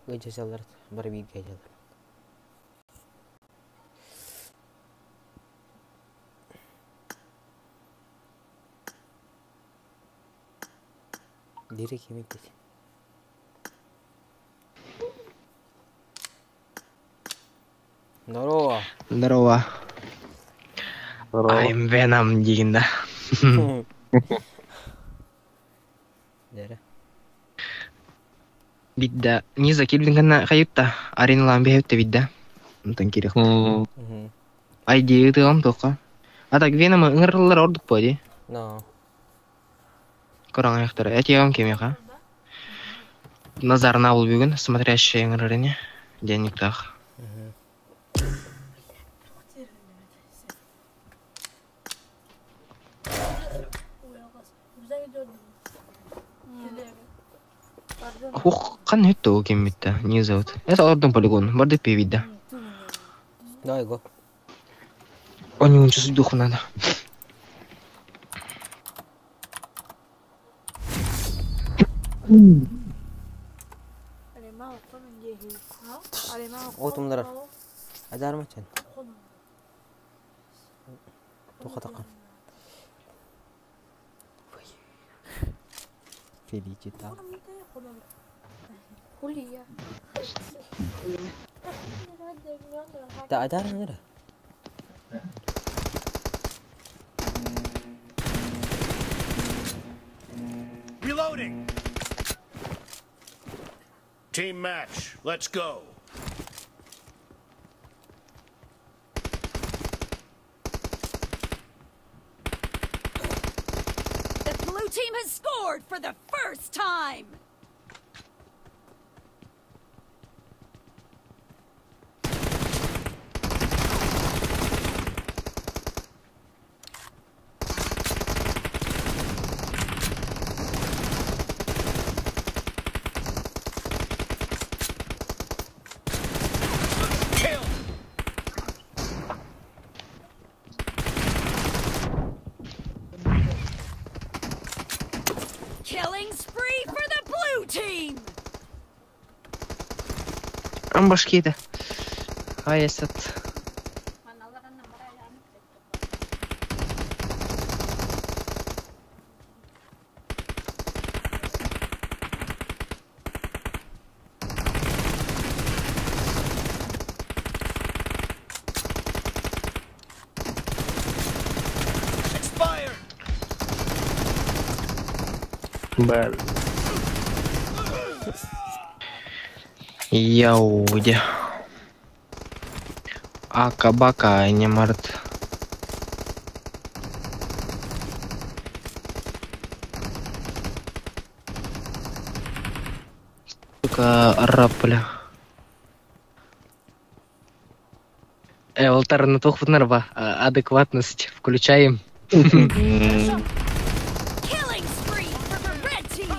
geçeseler bari bir geçeler. Direkt yemek geç. Здорово. Здорово. Здорово. I'm Venom дегенде. Дәрі. Бидда. Низа келдің кана қайытта. Ареналан бейхетті бидда. Онтан керек. Ай дейгіді ғам тоққа. Атак Веномы ыңырлар ордық по де. No. Көрің аяқтары. Әте ғам кемеға. Назар набыл бүгін. Смотрящие ыңырырене. Денниктақ. Хух, қан өтті ол кем бітті. Не зовут? Это ордың полигон. Барды пе видда. Давай го. Он не унчу духу надо. Отумдар. Адар mı sen? Toka takan. Felicita. Da adar mı nere? Reloading. Team match. Let's go. The blue team has scored for the first time. Killing spree for the blue team. Ам башкейді. Аясат. Expired. Бәл. Яуде. Ака-бака не март. Сука, рапля. Алтарный тухнарба. Адекватность включаем. Killing spree for the red team.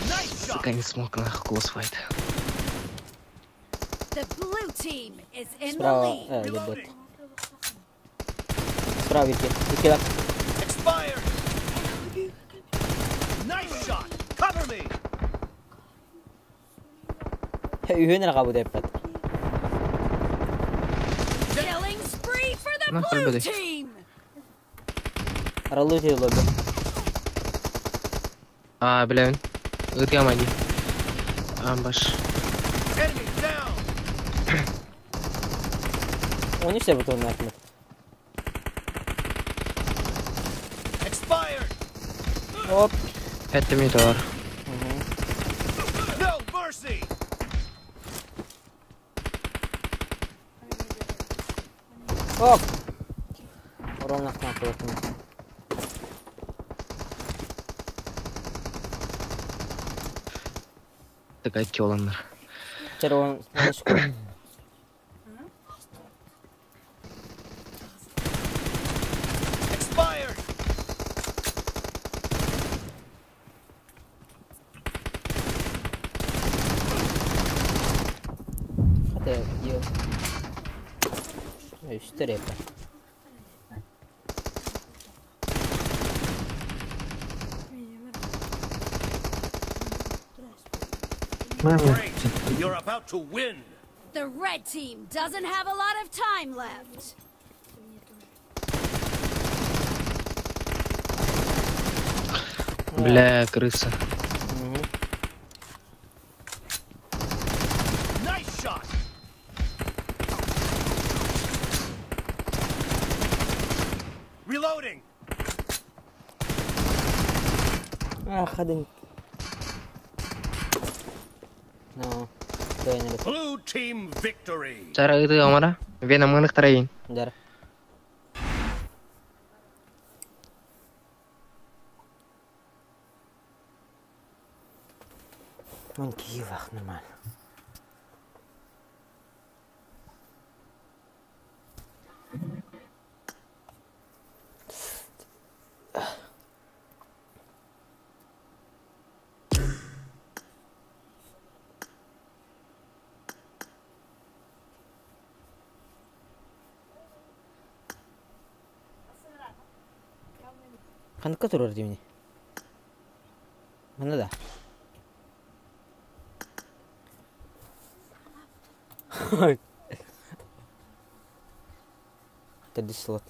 Nice shot. Сука, не смог на клоссфайт. The blue team is in the Справа. lead. Ебет. Справа вики. Вики так. Expired. Nice shot. Cover me. Ühüne kabul yapmadı. Killing spree for the Nah, blue berbeda. team. Aralığı şey oldu. Біләуін. Өтке амайды. Баш. Enemy down. Onu işte bu torunu Ahmet. Expired. Hop. Әтті минут var. No mercy. Hop. Oranın aklına koyalım. Так айтки olanlar. İçeri onu şu. Expired. Hadi yiyor. Üstleri yapar. Great. You're about to win. The red team doesn't have a lot of time left. Бля, крыса. Nice shot. Reloading. Ходим. No. Tuh ini betul. Blue team victory. Cara itu amara. Vena mengenak terain. Jar. من كيفك نورمال. Kan keturur di sini. Mana dah? Tadi slot.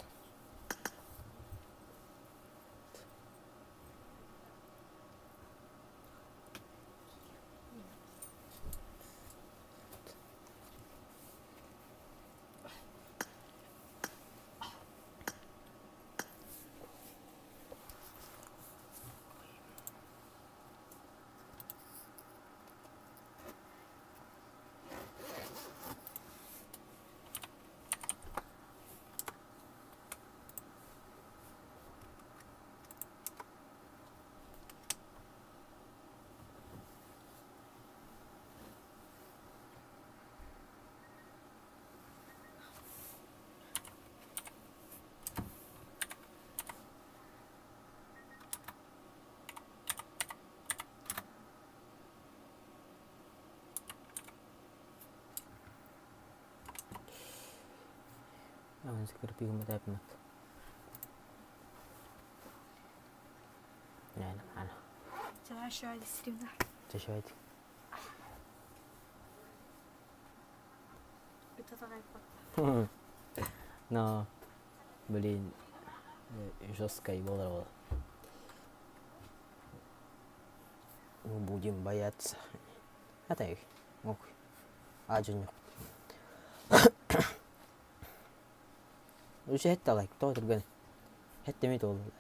Aman sekarang pergi ke tempat mat. Nah, ana. Cara şöyle istiyorlar. Тешайт. Это такая фото. Но, блин, жесткой было. Мы будем бояться. Это их. Ох. Ажен. وش هتا لايك تو ترجعني هتا ميت والله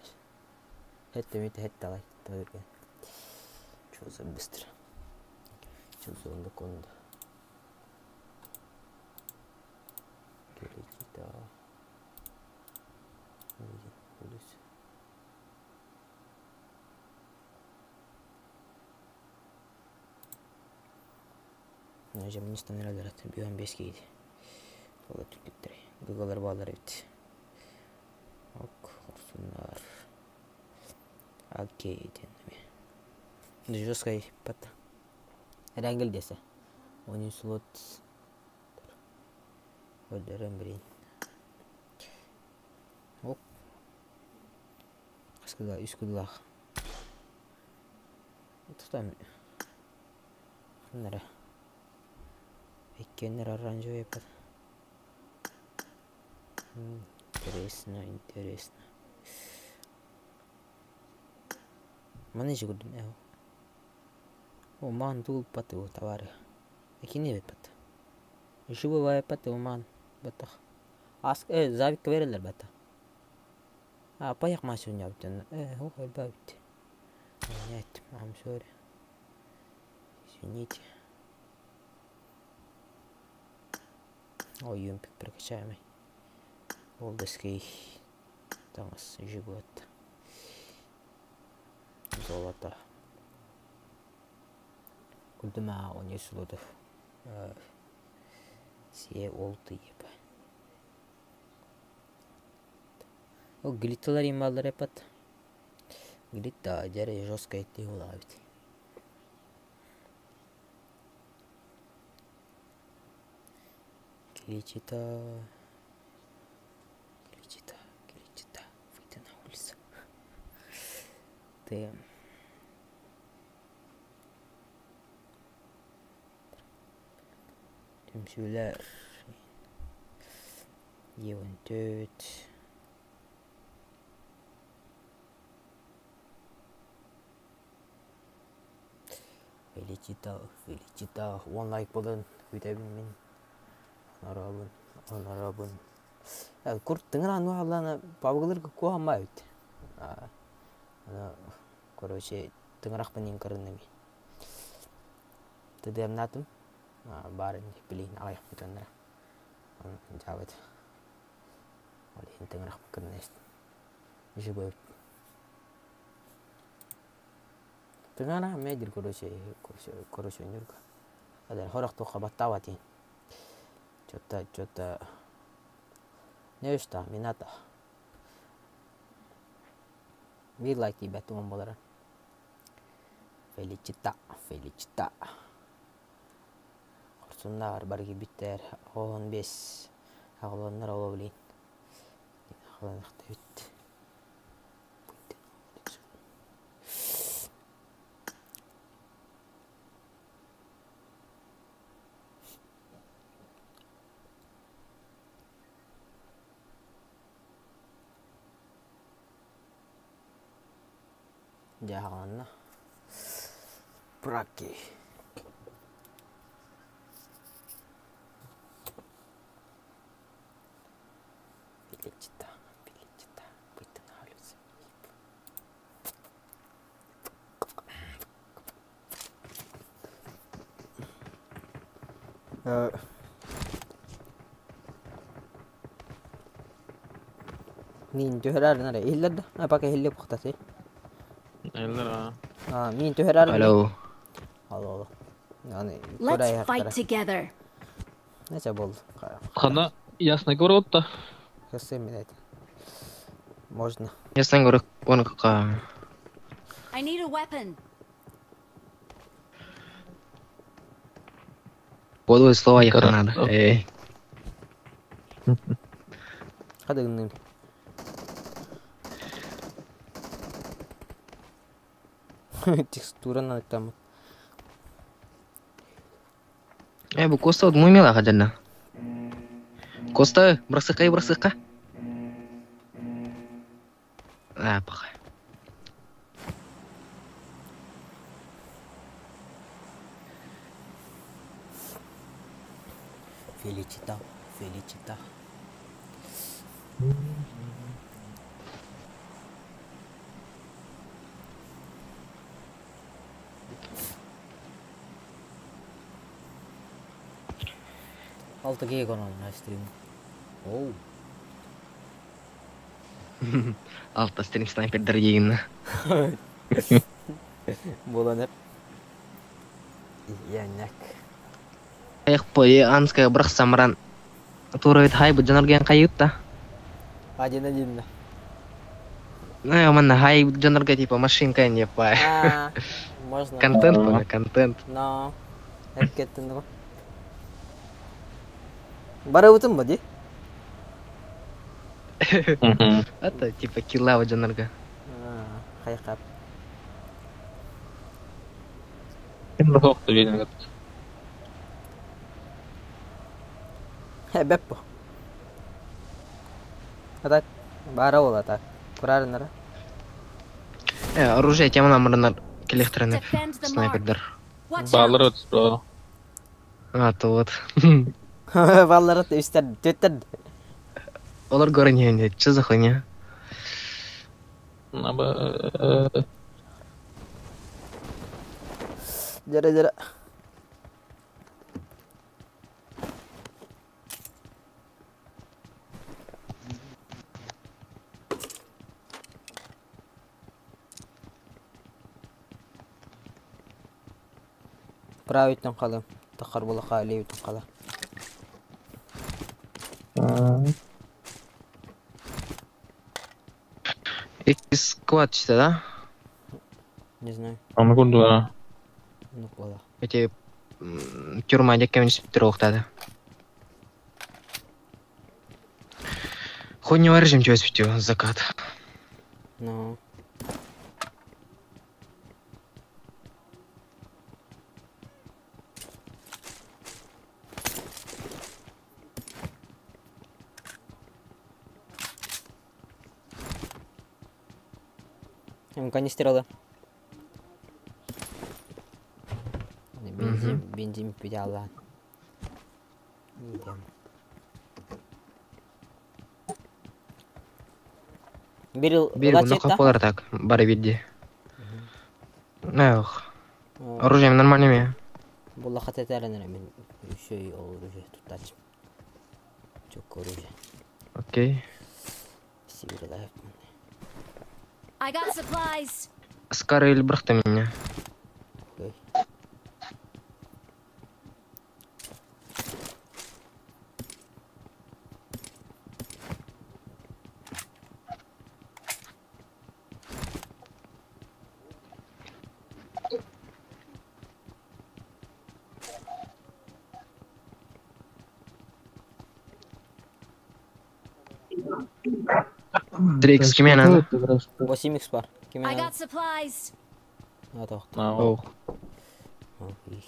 هتا ميت هتا لايك تو ترجعني شو زبستر شو زون كوند كليتا بوليس نجم نستمر على بيوم بيسكيدي والله تركتري Gıgalar bağlar evet. Ok, olsunlar. Okey deneme. Şimdi жесткой пата. Рангел десе. Он слот. Öldürün блин. Ok. Askıda üsküdlah. Tutam. Nere? Ekkenler aranjö yapar. Интересно. Mana же гудун эо. О, ман дул паты у товары. Акине бет паты. Живая паты у ман батах. Аск завик верелер бата. А паяк машин яптын. О, бабит. Нет, I'm sorry. Извините. Ой, юмпик прокачаемый. Олдовский Тамас живет. Золото. Культума он есть лотов. Все олты еб. О, глитталар ималар епат. Глитта жаре жестко идти улавить. Кличита. Выйди на улицу. Ты Сүйлер. Еуін төт. Felicita. One like болын. Үйтәбін мен. Онарабын. Күрт тыңыр ану алана павғылыр көку амма өт. Короче, тыңырақ панин кырыннами. Тыдырнатым. Барын білейін ағайық бұтаныра. Жауыд. Олейін тыңырақ кырыннайсын. Жібі өт. Тыңыра мәдір короче өнергі. Адар хорақ тоққа баттау атейін. Чөтті. Не үшті, мината. Bir like дебәті он болары. Felicita. Құрсындар барги биттер. 15. Ағыланлар ала білейін. Ағыланықты өтті. Jangan Praki. Felicita. Buiten halus. Niin tyhjää nare illad. Apa ke hille puhtasi? Niin tyhjää. Halo. Let's fight together. Näce бол. Хана ясно городта. Kas minä? Можно. Ясно город он какая. I need a weapon. Подвое слово ехать надо. Hadi gönül. Текстура надо там. Bu Costa muy mela kajana. Costa berseka. Apa? Felicita. Alta G konon näistä. Oh. Alta sitten sniper dari Jin. Bulanır. Yanak. Kayak poye anska berak samaran. Turut hai bujanar yang kayut ta. Ajin. Nah, mana hai bujanar ga tipe mesin kayaknya pa. Можно. Контент. No. Erketten de. Bara utun mu di? Atau tipe kila bujanar ga. Kayak kap. Енді соқты бейден кәт. Beppo. Атак. Бара ол атак. Kurarınlara. Оружие тема намырынар келехтеріне Defend the mark. снайпердер. Watch Бағалар out. өтіс бро. Вот. Vallahi da üstten tütten. Олар görünüyor. Че за хуйня? Jara. Правильно қалам. Тақар бола қали өтін қала. Сквад что, да? Не знаю. Аны көрді бара. Ну, бола. Эти тюрьма декем спитер да. Хуйню режим чего спитер закат. Ну. Канистр алды. Бензин пиде алған. Бир Берегу капалар так, бары виде. Эх, оружием нормальными. Бұл лақат әтәрінер мен үшөй оружие тұттачым. Çok оружие. Окей. Сибирі лайықпын. I got supplies. Скары или брахта меня. Окей. Дрейкс кеме надо. 8x бар. Кеме I надо? got supplies. Атақты. Ох. Окей.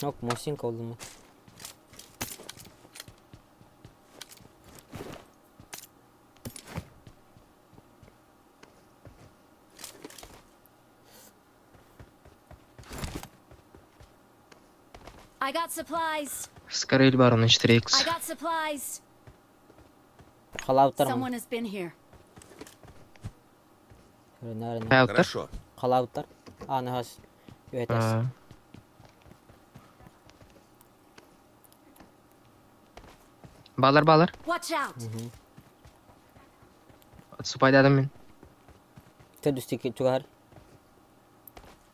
Ок, мосинка oldu mu? I got supplies. Скары или бару на I 4х. got supplies. Қалауыттар mı? Someone has been here. Nerede? Хауттар. Хорошо. Қалауыттар. Нахас. Өйтәс. Балар. Watch out. Отступай адам мен. Тәд үстеке чугар.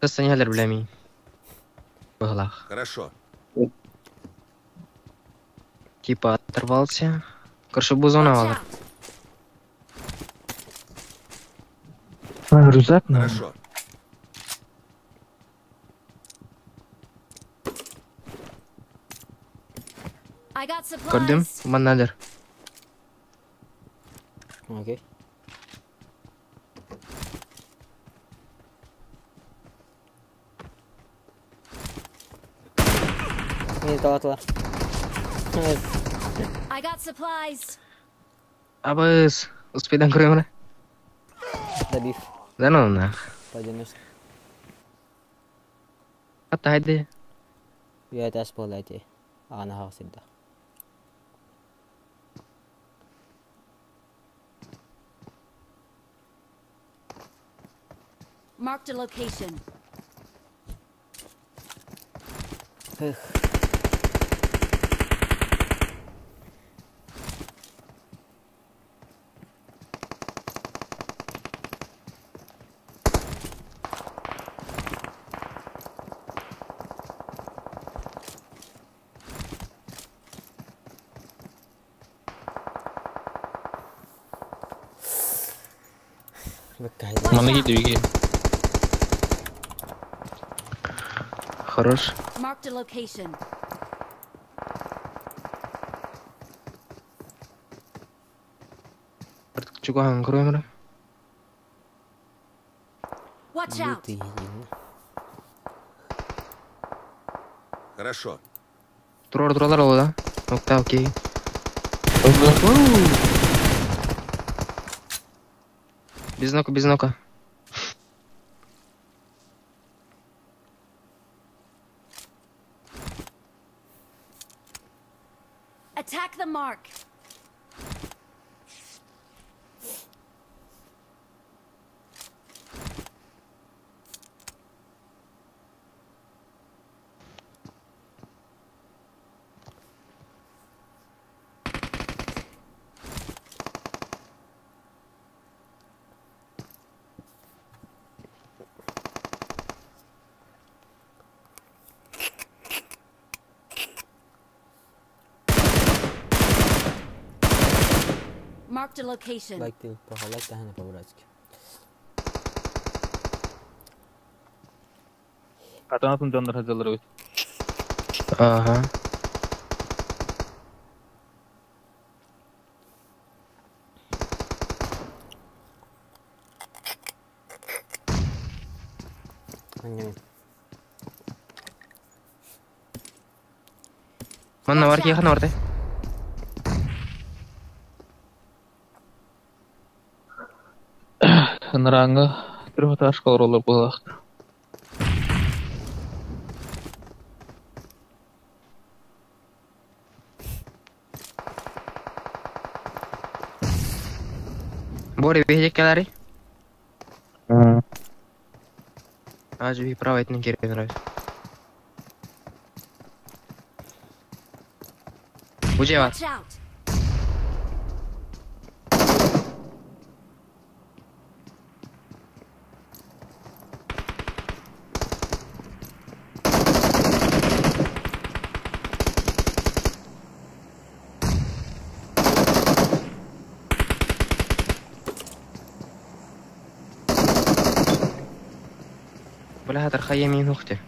Кыстан ялар білемей. Бұғылақ. Хорошо. Типа оторвался. Короче, бузона Watch алар. out. Рюкзак, ну. Хорошо. I got Көрдім, supplies. маннадыр. Окей. Meni талатылар. I got supplies. Абыз. Успейдан көрем, Добив. да ну нах. Пойдемешь. Атта хайди. Өйтәс болайты. Ана хасында. Marked a location. Эх. Беккайды. Мана кейді үйге. Хорош. Marked a location. Чугахан көрем, Watch out. Лютый един. Хорошо. Туралар олы да. Нокта, окей. Без нока. Attack the mark. Marked a location. Лайк değil. Like da hani побратски. Атанатын жандар хажалар өт. Ага. Annem. Manna var ki kana orta. Naranga terus kalau bola. Bore भेजे क्या रे? आज भी प्राव इतने गिरे मेरा. मुझे बात. Watch out! ولا هذا الخيم يمين أخته.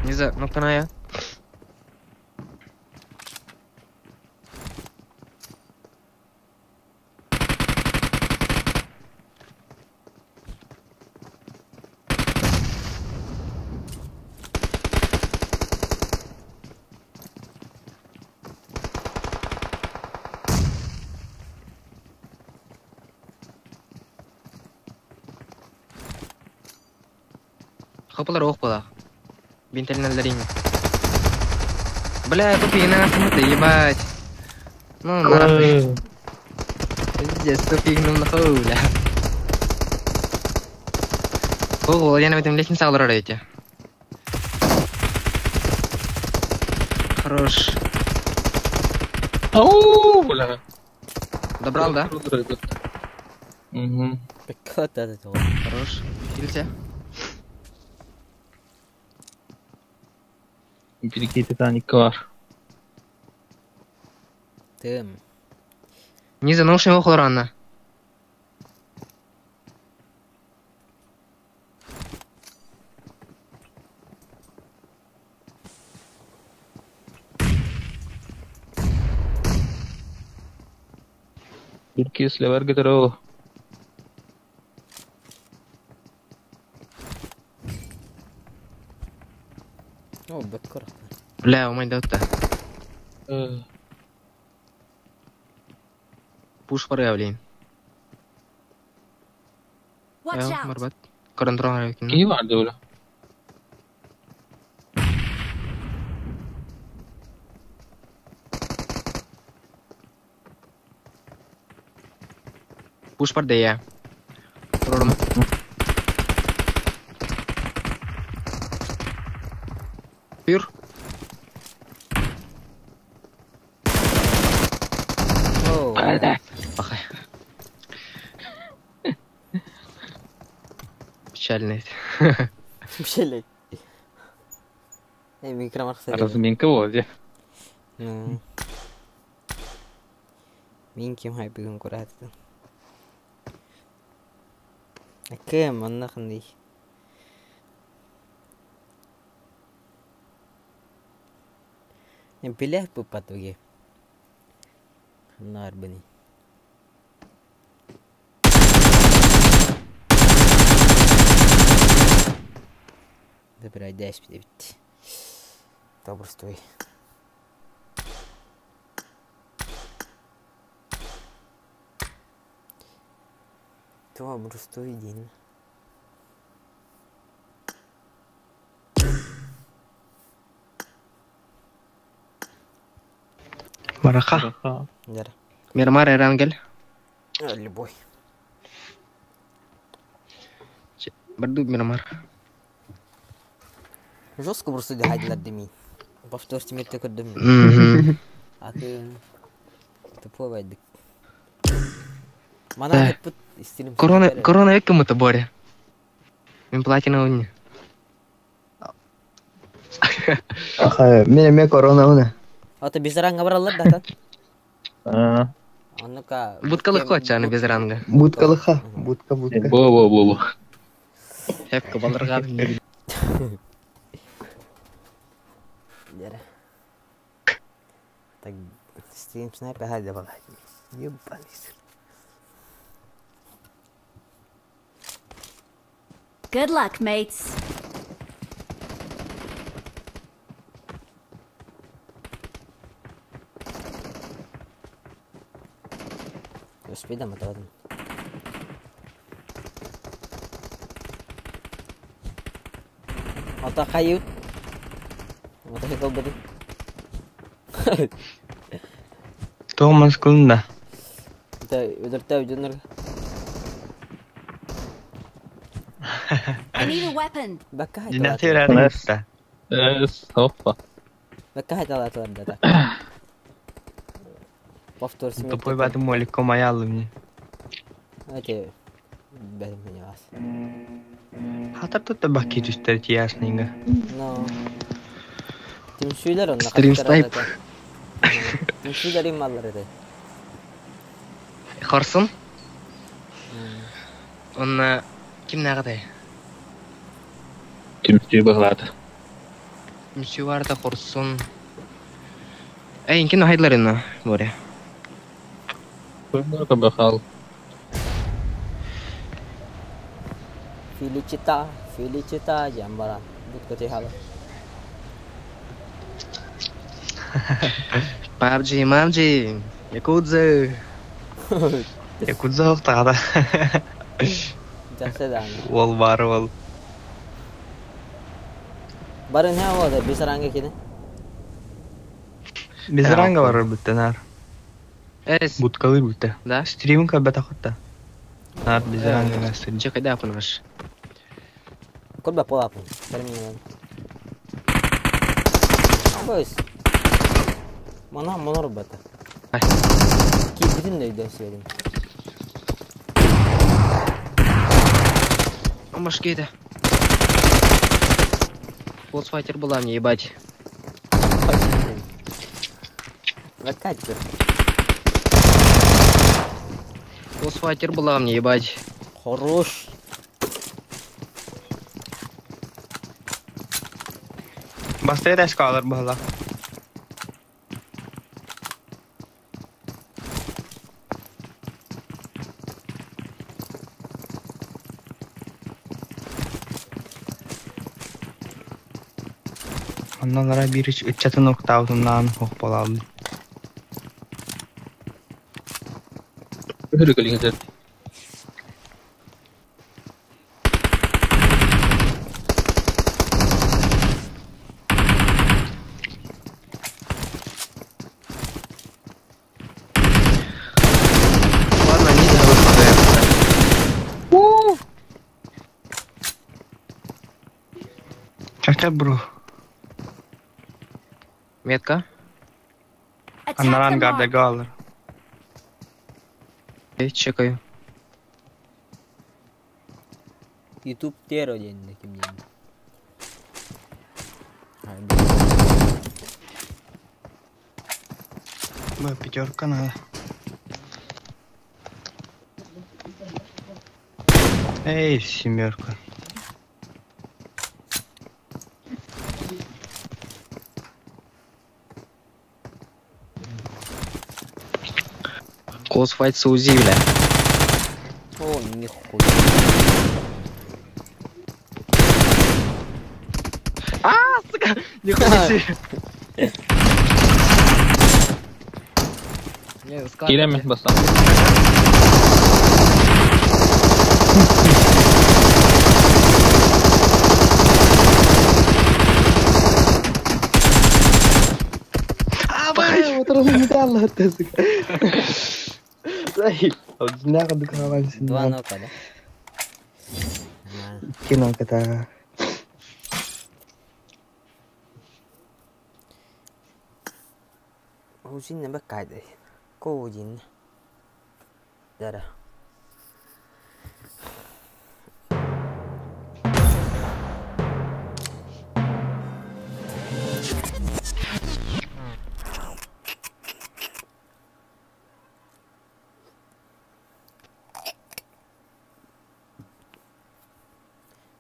نزا نقطة يا. خبلا روح بلا. بنت لنا اللرين. بلا تو فينا اسمه طيبات. ما نعرفش. جست فينا نخوله. هو أنا بدي ليش نساعد رأيته. хорош. Бля. Добрал, да? Угу. Как это? Хорош. Кильте. Bir-iki Titanic var. Тем. Низа наушный охол рано. Bir-iki slever getir o. О, бэккор. Бля, у меня дота. Пуш проявлен. Watch Ya, out! marbat. Karantıran ayakkabı. İyi vardı öyle. Push पर दे या. रोड में. Pure. О, Bakay. Печальный. блядь. Микромах Разминка вот. Ну. Мин ким хай бүгін көрәді. Кем, анна қандай. Білек бұл патуге. Нар бұны. Добрый день, спидевит. Добрый стой. Добрый стой день. Мараха. Дара. Мирмар Эрангель. Любой. Бардуб Мирмар. Жестко просто дыхать дымить. Повторьте мне только дымить. Мгм. А ты... Тупой дык. Мана пut истинным. Корона як кому-то Боря. Мен платина уни. Мен корона уна. А ты без ранга брал да? А ну-ка. Будкалы хоча без ранга. Будкалыха. Будка. Бо. Хеп кабалырга. Дара. Так, стрим снайпер, хай давай. Ебались. Good luck, mates. Speed mı tadın? Ata kayu. Ata hekal beri. Thomas Kunda. Kita udah tahu jenar. I need a weapon. Bakah Jina itu. tira resta. Hoppa. Bakah itu lah tuan data. Повтор смерти. Тупой баты молик комаялы мне. Эти без меня вас. Хатар тут табаки түстер тиясныңга. No. Tim söyler onlar. Stream snipe. Tim söylerim malları da. Хорсон? Он ким нагады? Тимстей бағлады. Мсюарда хорсон. Инкин хайдларына море. Көміргі бақал. Felicita jambara. But kete hal. PUBG, Yakuza. Yakuza оқтады. Жақсы да. Ол бар ол. Барын не болады? Бесаранга кеде? Безранга бар бүттенар. Эс. Буткалы бүтте. Да? Стримин кабата хотта. Нар безранга гастын. Чекайда апынғаш. Көлбә пол апын. Терминен. Абыз. Мана монор бата. Ки бүтін де үйден сөйлейдім. Машкейді. Фолсфайтер была мне, ебать. Вакатер. Фолсфайтер была мне, ебать. Хорош. Бастай да скалар была. Onlara bir üç çatı nokta altından hokpaladı. Көміргі ліңізер. Ладно, не знаю, Чакча, бро. Метка? Attack Аннаран the гарда mark. галар. Чекаю. YouTube теро денде ким денде. Пятерка надо. Эй, семерка. Косфайт Сузи, бля. О, нихуя. Сука! Нихуя себе. Келеме бастан. Бай, отырып медаль атты, сука. Ай, одинаково доказалось. Два нока, да? Кино ката. Узин не бакайда. Коудин. Дара.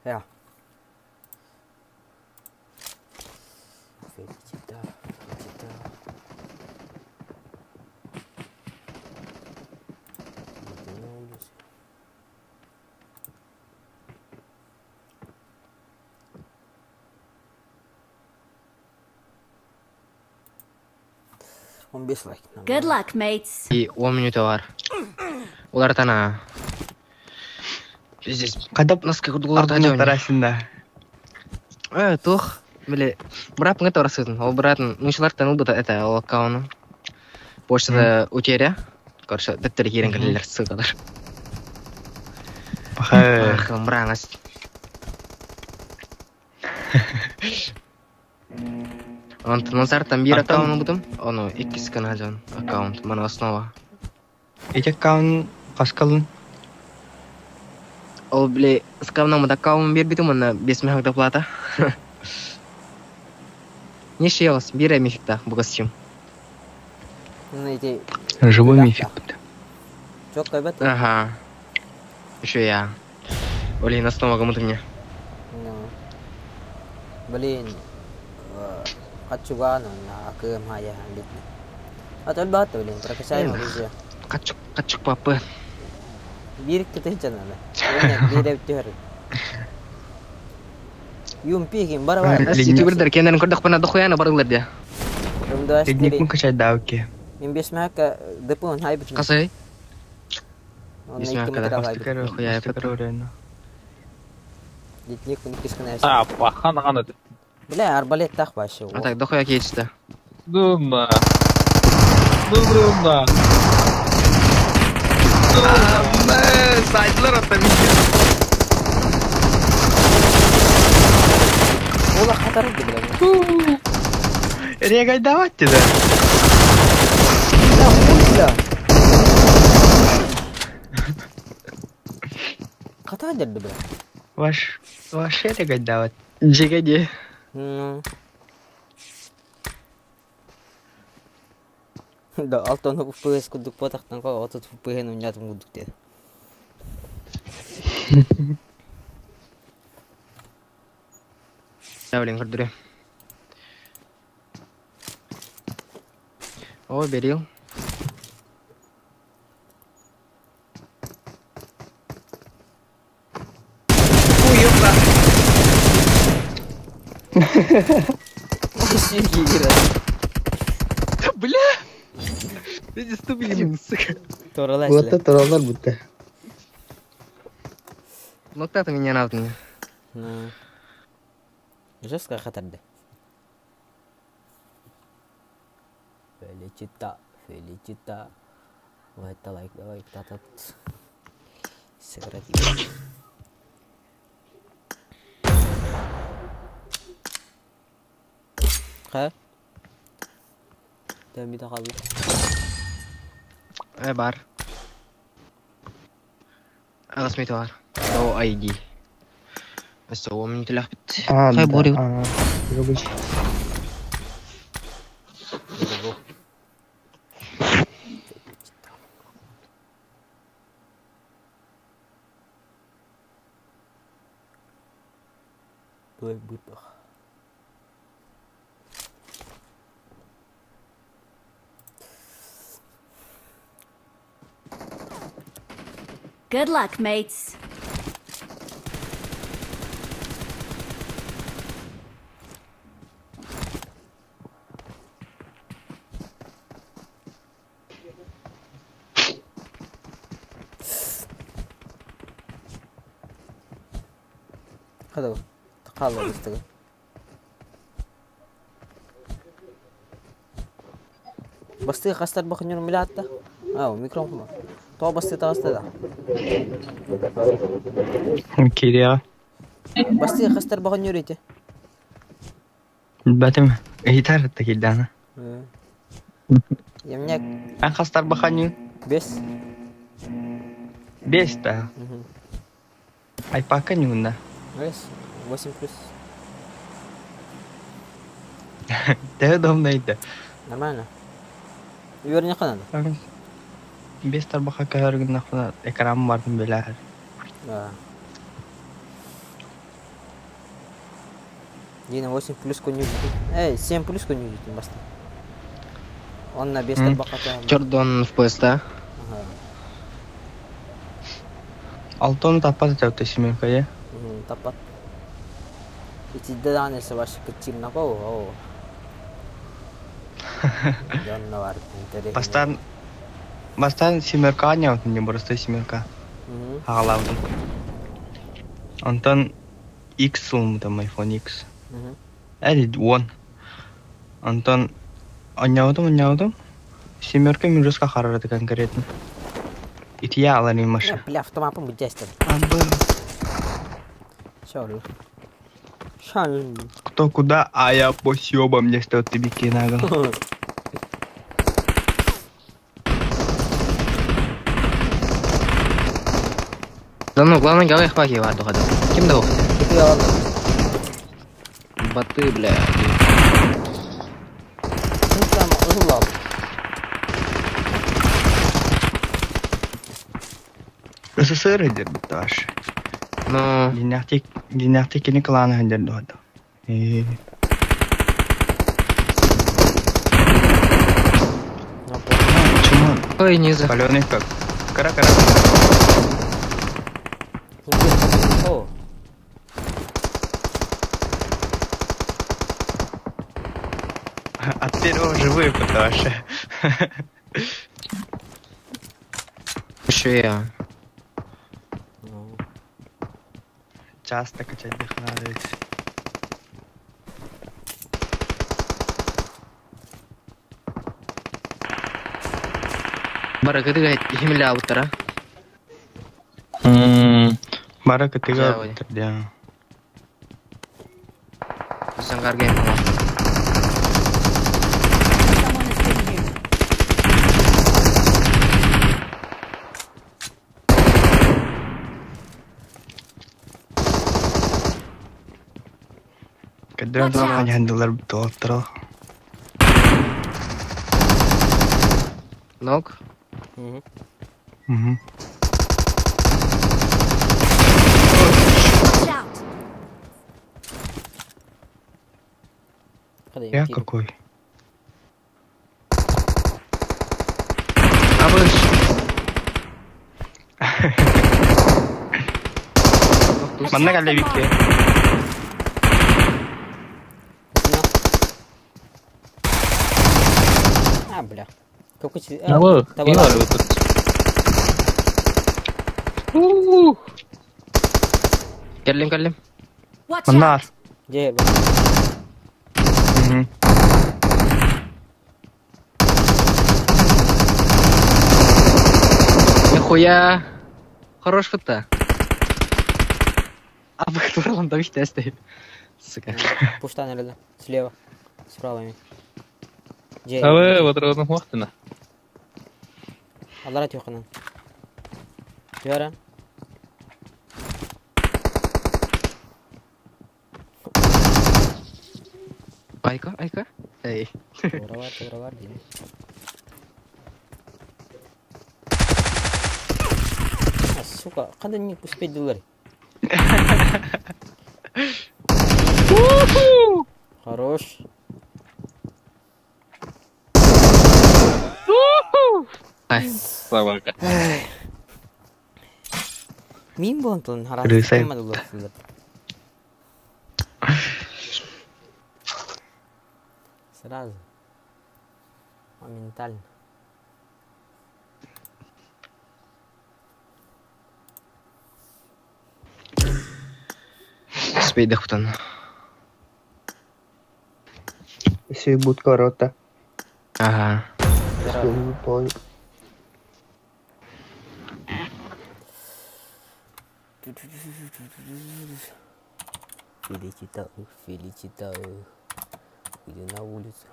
Ja. Felicita. 15 лайк. Good luck, mates. И 10 минуты бар. Олар тана. Здесь Кадап нас как доллар алтын арасында. Тух. Биле, брат нгет орасыдын. Ол братын, мышлар таныл да это ол аккаунт. Почта утеря. Короче, деттер кирен келелер сыгылар. Ах, Мраңас. Антон Сартан бир аккаунт будым. Оно 2 каналдан аккаунт мана основа. эти аккаунт каскалын. Ол биле, скавнамда аккаунт бир битим мана 5 мега доплата. Неше ялас, бире мификта бугасчым. Найти. Живой мифик. Çok kaybet. Ага. Еще я. Блин, основа кому-то мне. Блин. Качугана на кемая битне. Атал бат блин, прокачаем уже. Качук папа. Бирик ты чанала. Бирик тер. Юм пигин барабар. Асти тибердер кенен кордох пана дохуяна барылар dia. Rumda Teknik astiri. kacay davke. Им без мака депон хайбит. Касай. Он Без найти мака, да, материал пастыка. хайбит. Хуя Tekrar Дитник не кисканайся. А, пахан аны. Бля, арбалет так вообще. А так дохуя кетишти. Думна. Думна. Сайтлар ата Ола хатар иди, бля. Регай давайте да. Бля. Ката дерди, бля. Ваш регай давать. Жегаде. Да, алтон FPS кудук потактан ко отут FPS ну нятым кудук деді. Блин, кордуре. О, берил. Бля! Иди ступили, сука. Торалайс. Вот это роллар будто. Ну так меня надо мне. Жестко хатарды. Феличита. Вот это лайк, давай кто-то сыграть. Ха? Там бита қалды. Бар. Расметі бар. О, ID. Бәсті 10 минут лақ бітті. Қай борю? Рубыч. Той бытах. Good luck, mates. Хадау. Тақалла бістігі. Бастығы қастар бақын жүрім білі атты? Ау, микрон құма. Тоға басты тағасты да. Кирия. Бастығы қастар бақын жүрейті. Бәтім. Гитара такидана. Емнек Ан хастар баханю. 5. 5 да. Ай пока не унда. 8 плюс. Да удобно это. Нормально. Верни қанады. 5 тарбаха кәргін нахуна экран бардым беләр. Да. Дина 8 плюс коню. 7 плюс коню басты. Он на 5 тарбақата. Jordan FPS, да? Алтон таппады тәуті семерка, е? Тапат. Итидді данесі башы күтчим нақо. Жонна бар. Бастан семерка аняутын, не просто семерка. Ағалаудым. Антон X сылмыдым, iPhone X. Әлі 10. Антон аняудым. Семерка мен жасқа қарарады конкретно. Ития аланы машин. Бля, автоматом будестен. Шалу. Кто куда, а я по съебам, мне что ты бики нагал. Да ну, главное, говори, хваки варду ходу. Кем да ухты? Баты, бля. СССР хедер бітті аш. Ну... Динахтек кені кланы хедер доғады. Чуман. Ой, низа. Паленый как. Кара. О. От первого живые пыташи. Еще я. Часто качать дыхание. Бара, кыды гайт, ихимилі ауыттара. Бара кытыга бітірді. Саңғар гейм қала. Kadang tuh hanya handler betul terus. Ног. Watch out! Я какой? Абыш. Mana kali Vicky? А, бля. Какой тебе... Алло, не надо вот это. Керлим. Watch Mana? out! Где? Нихуя. Хорош фото. А вы кто там давите стоит? Сука. Пушта наверное. Слева. Справа. Где? А вы вот разных махтина. Аллара тюхана. Яра. Айка. Эй. Уравар, деймін. Сука, қандай не успеть дылар? Хорош. Ай. Собака. Мин болантын Рысай. харасты. Сразу. Моментально. Спейдах фотон. Если будет корота. Ага. Феличитаю. Иди на улицу.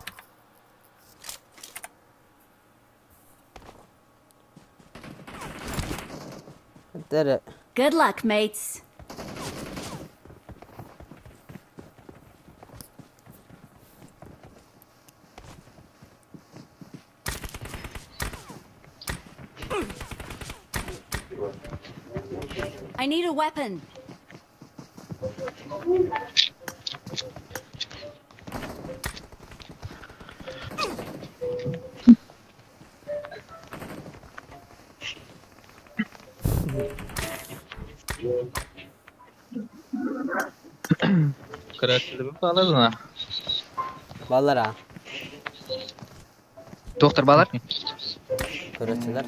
Это... Good luck, mates. I need a weapon. Красиво положено. Баллара. Доктор балар. Көрөтсөлөр.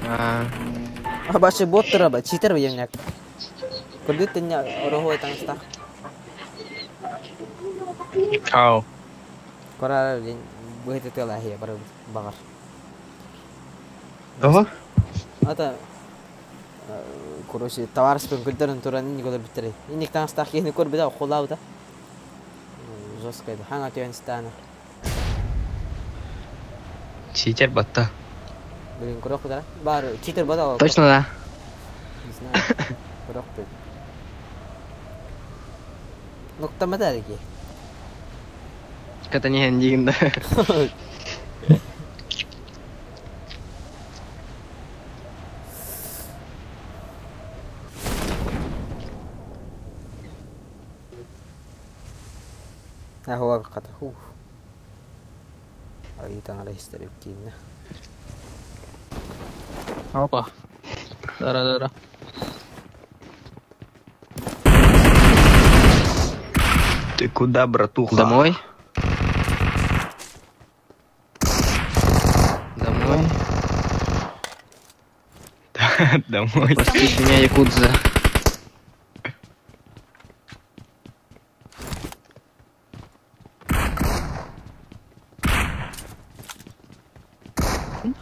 А, Башы боттыр ба, читер бейемняк. Көрдүттен орохой таңста. Ау. Корар бөйте тела хия бар багар. Ого. Ата короче, товарищпен күлдөрүн туран николар биттерей. Иник таңста кени көр бида колабыда. Жесткайды. Ханга төнстаны. Читер батта. Блин, курок да? Бар, читер бада. точно да. Не знаю. Курок ты. Ну, там это таки. Ката не дегенде. هو قطعه أيضا على يستريبكين Опа. Дара. Ты куда, братуха? Домой. Домой. Домой. Простите меня, якудза.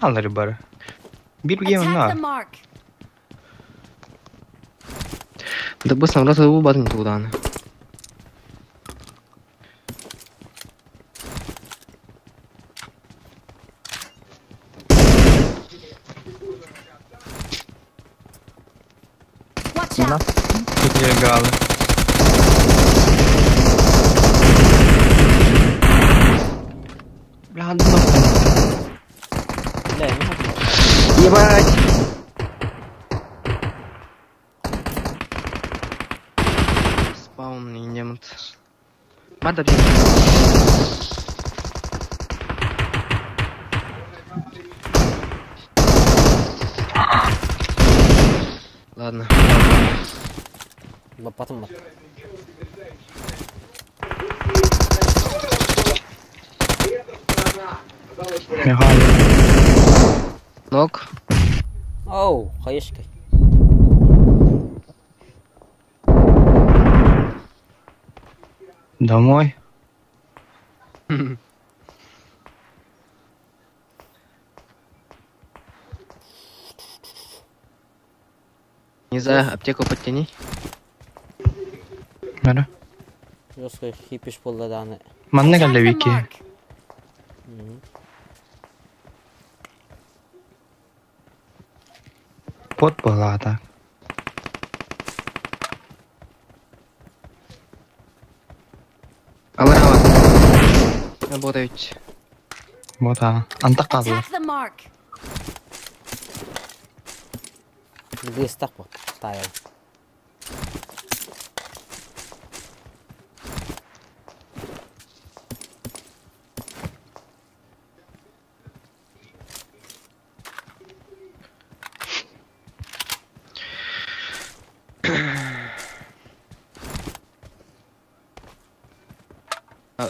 Alır bara. Bir game Attack the na. mark. Да быстро раз его батон туда. Watch out. Тут легалы. Бля, لا ما Ебать! Спаун не немот. Мада бьет. Ладно. потом легалы. Ног. оу хаешкой Домой. Не за аптеку подтяни. Бара. жесткой хипиш полда даны Манна Attack галле the вики. mark. Пот была так. Аларава. Работают. Вот Антак калды. Attack the mark. здесь так вот ставил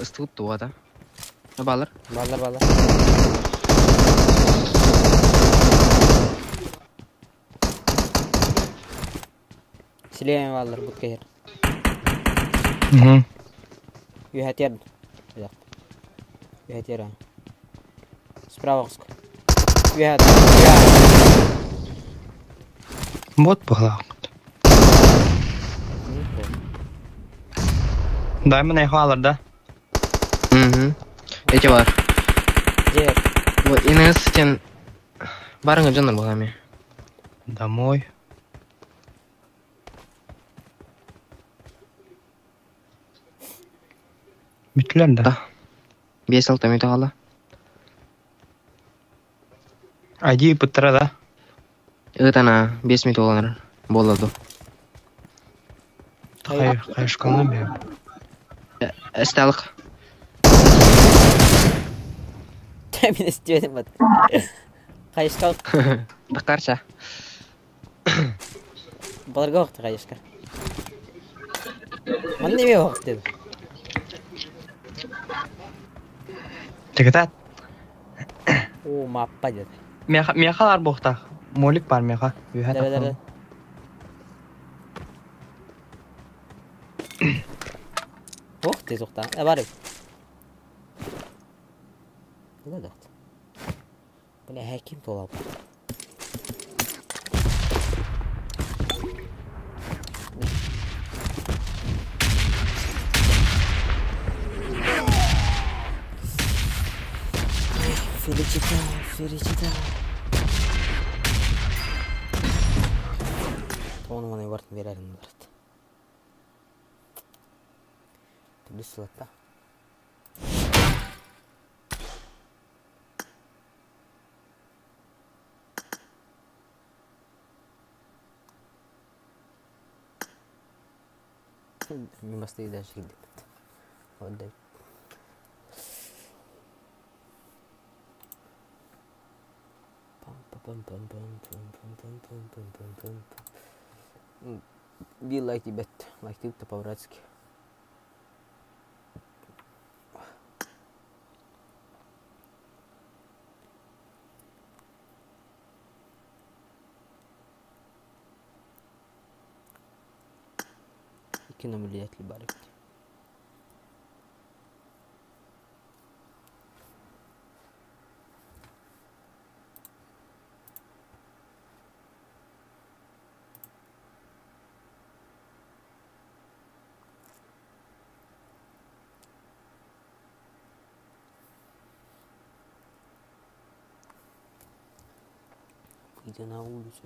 Ыстыгып туа да. Балар. балдар силеем балдар будка хер Угу. юхатер юхатер справа куск юхат Вот была. Дай мне халар да. Угу. Эти бар. жер Вот инес сен барыңа жана багами. Домой. Битлер да. Да. 5-6 минут кала. Айди пытра да. Ытана 5 минут болар. Болду. Кайышканы бе. Эсталык. Мен істедім бат қайышқа Дакарча. баларға уақытты қайышқа мана неме уақыт деді Тегетат. О, маппа деді. Мехалар бохта. Молик бар меха. Дәрі. Ох, тез оқтан. Барып. Бұлай доқты. Бұлай әкім толап. Felicita. Оның ғана бартын берерін барады. Түлі сұлатта. Мен басты еді әшік деп. Ондай. Be like the bet, like the по-братски. И кино влияет ли барик. Выйди на улицу.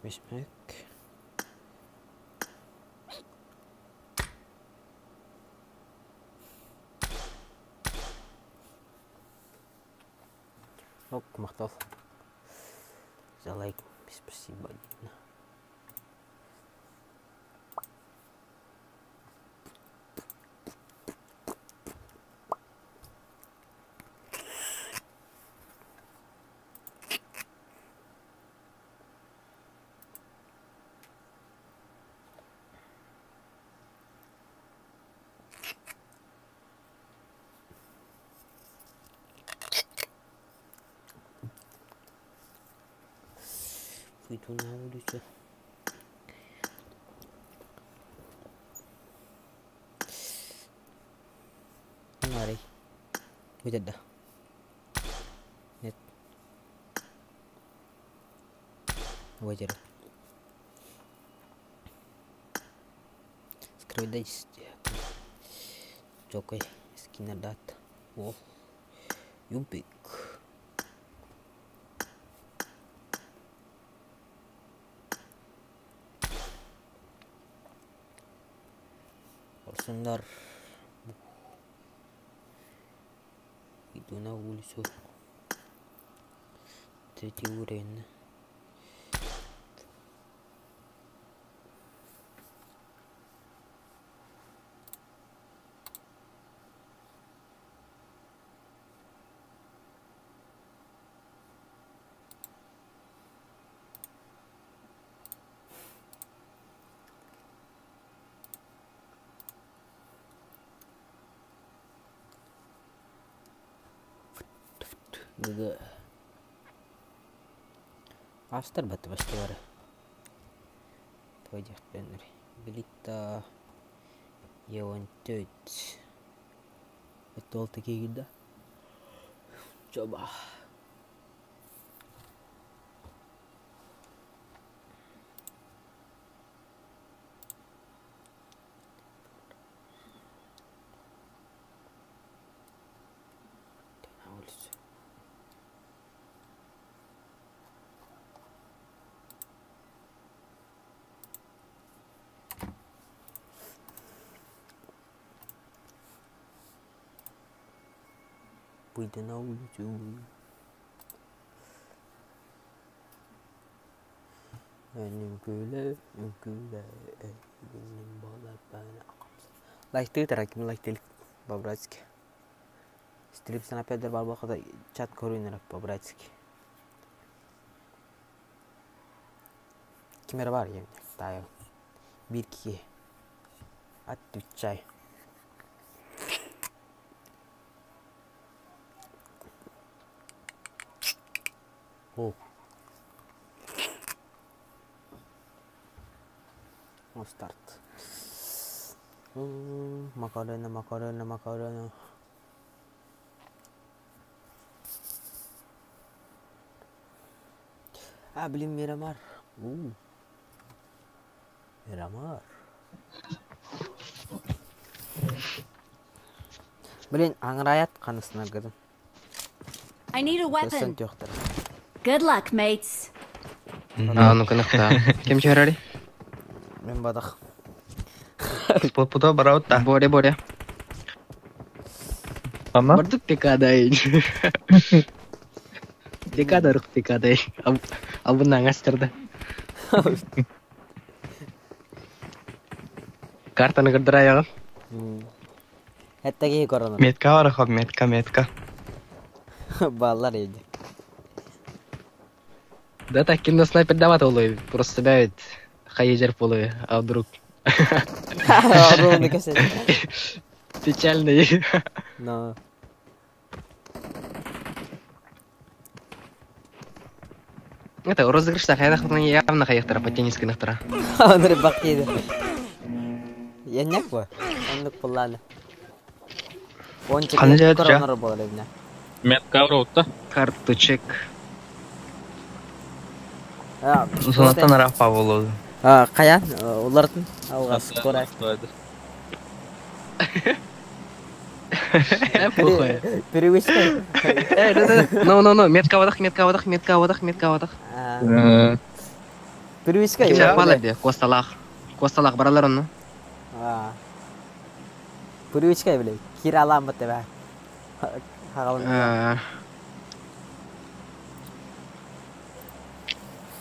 Бисмик. Оп, мақтал. За лайк. Спасибо. Выйду на улицу. Mari. Выйдет, да. Нет. Выйдет. Скрывай действие. Джокой. Скинер дат. О. Юмпик. Орсондар. Иду на улицу. Третий уровень. Да. Астар бат баштары. Тойдық бәнір. Билетта еуан төт. Это ол такие да. Чоба. На улицу. Выйди на улицу. Лайк ты тараким лайк телек. по-братски. Стрип снайпердер бар болғанда чат көрейінірек по-братски. Кемер бар емде, тайы. 1-2. Отвечай. О. О, старт. Макарена. А, блин, Мирамар. Мирамар. Блин, аңырайат қанысына кірдім. I need a Көстен weapon. түйіқтір. Good luck, mates. Ну-ка, нахта. Кем чарали? Мен бадақ. Спот путо бараутта. Боря. Ама? Бардык пекадай. Пекадарық пекадай. Абынан астырды. Картаны кырдыр аяғын. Әттәге коронар. Метка бар хоб, метка. Баллар еді. Да так, кино снайпер дават олой. Просто бәйт. Хай жерп олой. А вдруг? Ровно кәсет. Печальный. Но. Это розыгрыштар хайдахтан явно хайяқтара по тенниске нахтара. Оныр бақ еді. Еннек ба? Ондық бұлланы. Қаны жайды жа? Коронар болар ебіне. Метка ұрауытта. Карту чек. Сонаттан рафа болуды. Қаян? Олардың? Ауға скорай. Перевышкай. Ну, метка вадах. Перевышкай. Кимдер бала бе, Косталақ баралар оны. Перевышкай білей. Кир алам бітті бә. Хағалын.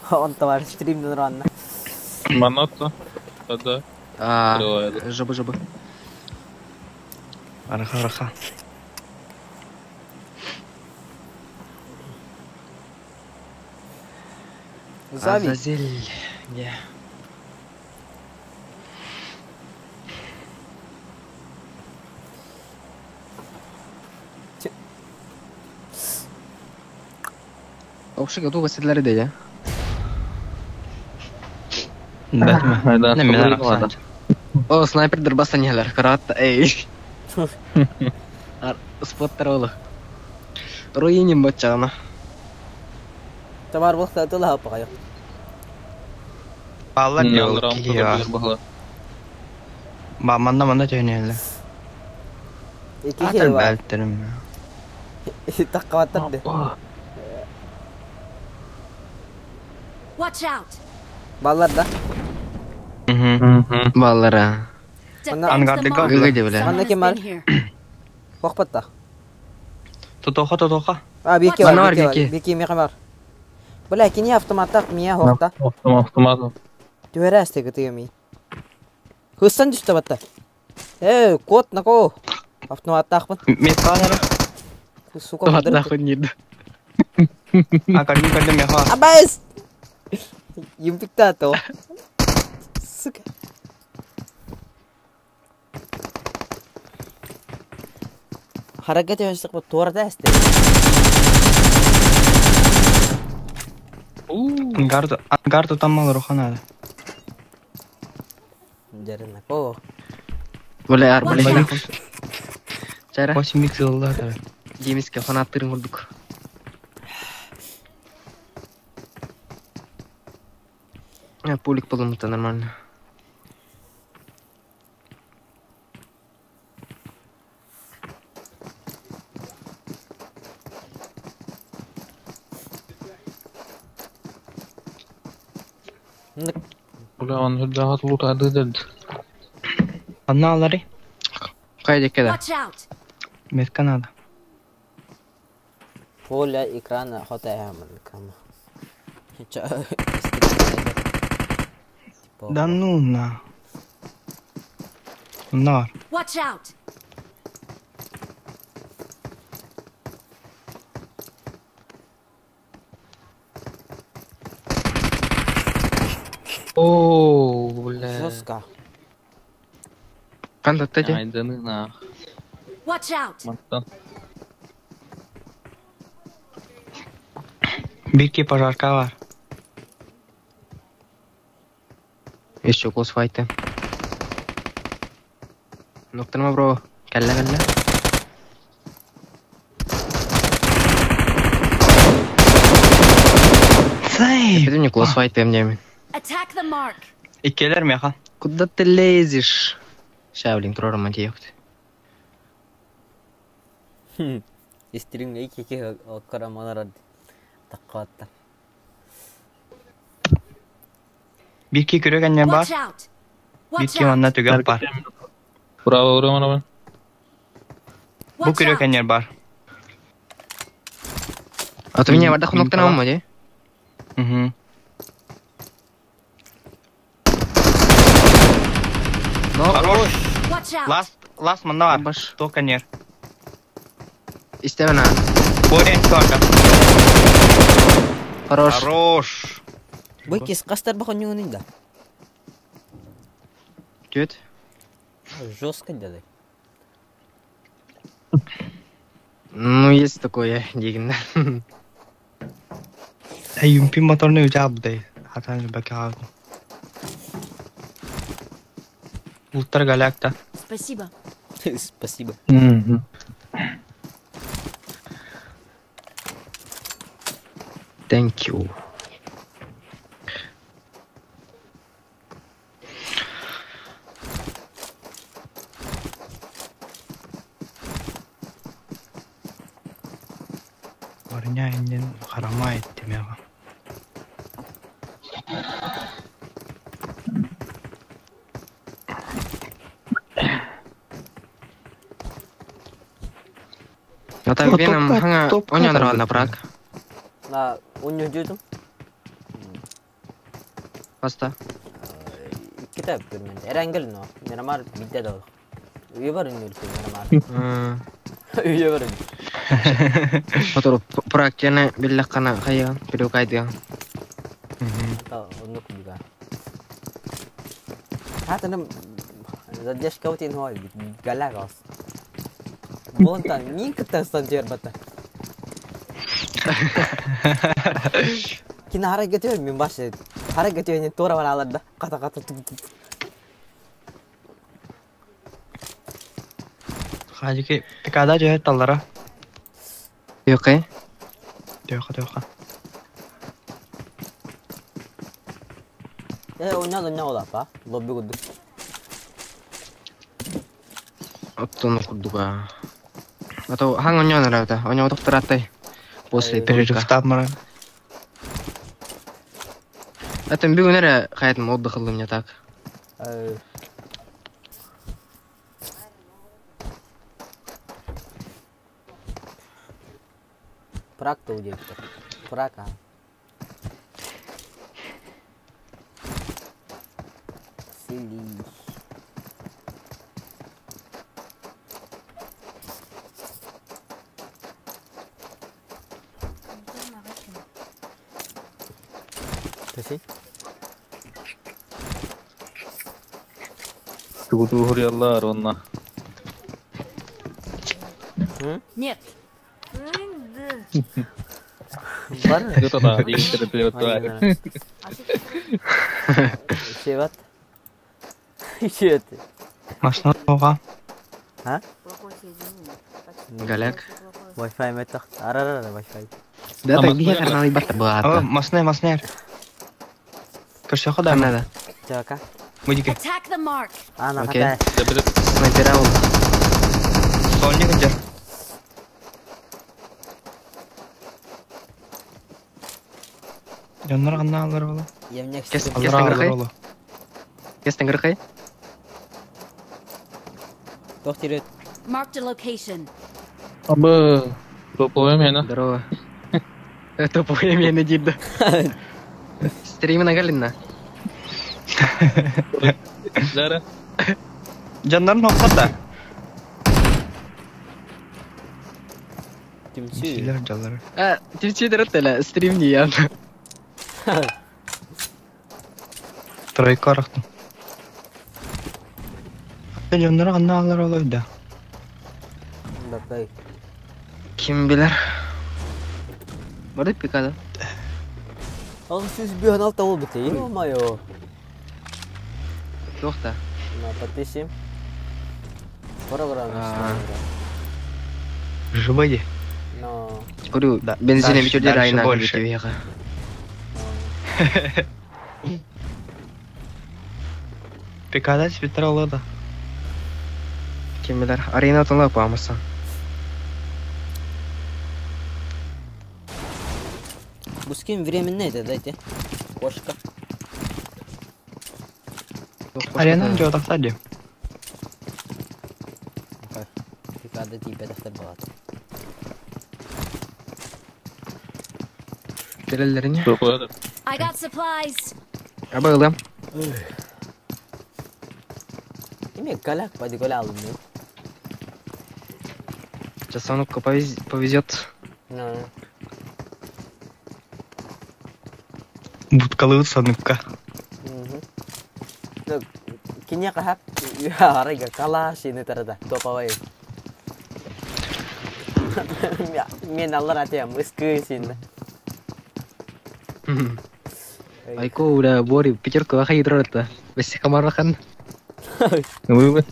Он-то бар стримден ұрғанына. Манатта. Тада. Жыбы. Араха. Зави. Азазель. Оқшыға туға сетлері де, я? Бәтме. Не, мен арақсан. О, снайпердер бастан ехалар. Қаратта, эй. Споттар олы. Руиним бачағына. Табар болса тұла хаппа қайық. Баллар жол кейі. Манда жайнелі. Екі Атыр хей бар. бәлтірім. Таққаваттарды. Watch out. Баллар да. Баллара. Ангарды Defend the гады. mark. Гады біле. Анда кем Someone's бар? been here. Қоқпатта. Тутоха. Беке Ана бар, бар, беке бар. беке. Беке меқи бар. Бля, кені автоматтақ мия хоқта. Автомат. Түвері әстегі түйемей. Хыстан düştü батта. Кот на ко. Автоматтақпын. Метка нері? Сука, Туғатта қыдырып. құн еді. Кардым меха. Абайс! Емпікті аты о. Сука. Харакет еместік бұл торда әсті. Ангарду таммал руханады. Жарына ко. Бөле ар, бөле. Чайра, 8 жылдар. демеске фанаттырын құрдық. Пулик полумыта нормально. Ulan hırda hatırlık adı dedi. Анна алары? Қайда кеді? Watch out. Метка надо. Поля экрана хота ямын кама. Да ну на. Нар. Watch out. Oo, bля. Жестко. Qanday taje? Aydanına. Watch out! Mantан. Bir пожарка var. Еще close fight. Noktanma bro. Kalla. Сей! Это не close fight мне. Attack the mark! İkiler mi yakan? Куда ты лезешь? Шавлин прорама тиёхт. Стримге iki karamanalar takkatta. Bir görügenler var. Watch out! Bir Watch out! manna tügep var. Bravo uğramana ben. Bu Watch out! görügenler var. А ты меня вардах ноктана мо же? Hı hı. Хорош. Watch out! Last manna var. Baş. Tokanyer. İstemena. Boren çıkardı. Хорош. Хорош. Bu kez kastar bakın yönünde. Kötü. Жестко dedi. Ну, есть такое, дегенде. Yumpin motorunu uca abday. Hatan baka aldı. Bulutlar galakta. Спасибо. Спасибо. Thank you. Varınya indin harama ettim ya. А так веном ханга оня нравится брак. Na 17'ydüm. Pasta. Kitap görmem. Erengel no. Miramar bitti de. Üye var ünlü Miramar. Üye var ünlü. Motor prak jane billah kana kaya video kaydı. Ta onu juga. Hatanım Zadesh kautin hoy galagos. Bontan min kita stanjer bata. Kina hareket ediyor min başı. Hareket ediyor tora var alanda. Kata. Hadi ki tekada aja tallara. Yok kay. Yok. Oynadı ne ola pa? Lobby kudu. Оттон курдуга. Atau hang onya nravta. Onya otok teratai. После перерыва. Перерыв мара. Это бегунера хаятым отдыхал у меня так. Прак-то удивится. Прака. Сили. Ты Tuğdu huriyallar onna. Нет. Var mı? Это да, директор пилота. Şey var. Şey var. Машина оға. Ha? Галяк. Wi-Fi mi tak? Ara Wi-Fi. Да так dia karena libat Ава, terbata. машина. Көрсе хода Mana ма? da? Coba. Мудике. Attack the mark! Ana Okey. kata. Sniper awal. Солне kejar. Yanlar kanna alır oğlum. Yemnek Kes. istedim. Alır Kesin alır kay. oğlum. Kes tenger kay. Doktor Marked a location. Абы, топовым yana. Здорово. Это поемя на дибда. Стримы нагалина. Zara. Canların noktada. Kimchi. Şeyler canları. А, Twitch'e de röttele. Stream diye ya. Тройка арақтым. Жонлары қанна алар олойда. Бапай. Kim bilir? Burada pikada. Ağustos bir an altta ol biteyim ama yo. Yok da. На подписим. Программа. Живоди. Но. Говорю, Да, бензине дальше- бечер дальше райна больше. говорите веха. Пикада свитер олады. Kim bilir? Arena atınla yapamazsan. Bu skin временный, дайте. Кошка. Арена жодақса де. Пикада типа дақтар болады. Terellerine. Топлады. I got supplies. Abağılam. Demek galak padi gol aldım ben. Часонок повезет. No. Буткалы саныпка. No. Kinya kahap. Ya rega kalah sini terada. Topa way. Ya, men Allah atayım. Iskı sini. Айко уdah бори pikir ke kayak gitu rata. Besi kamar kan. Вы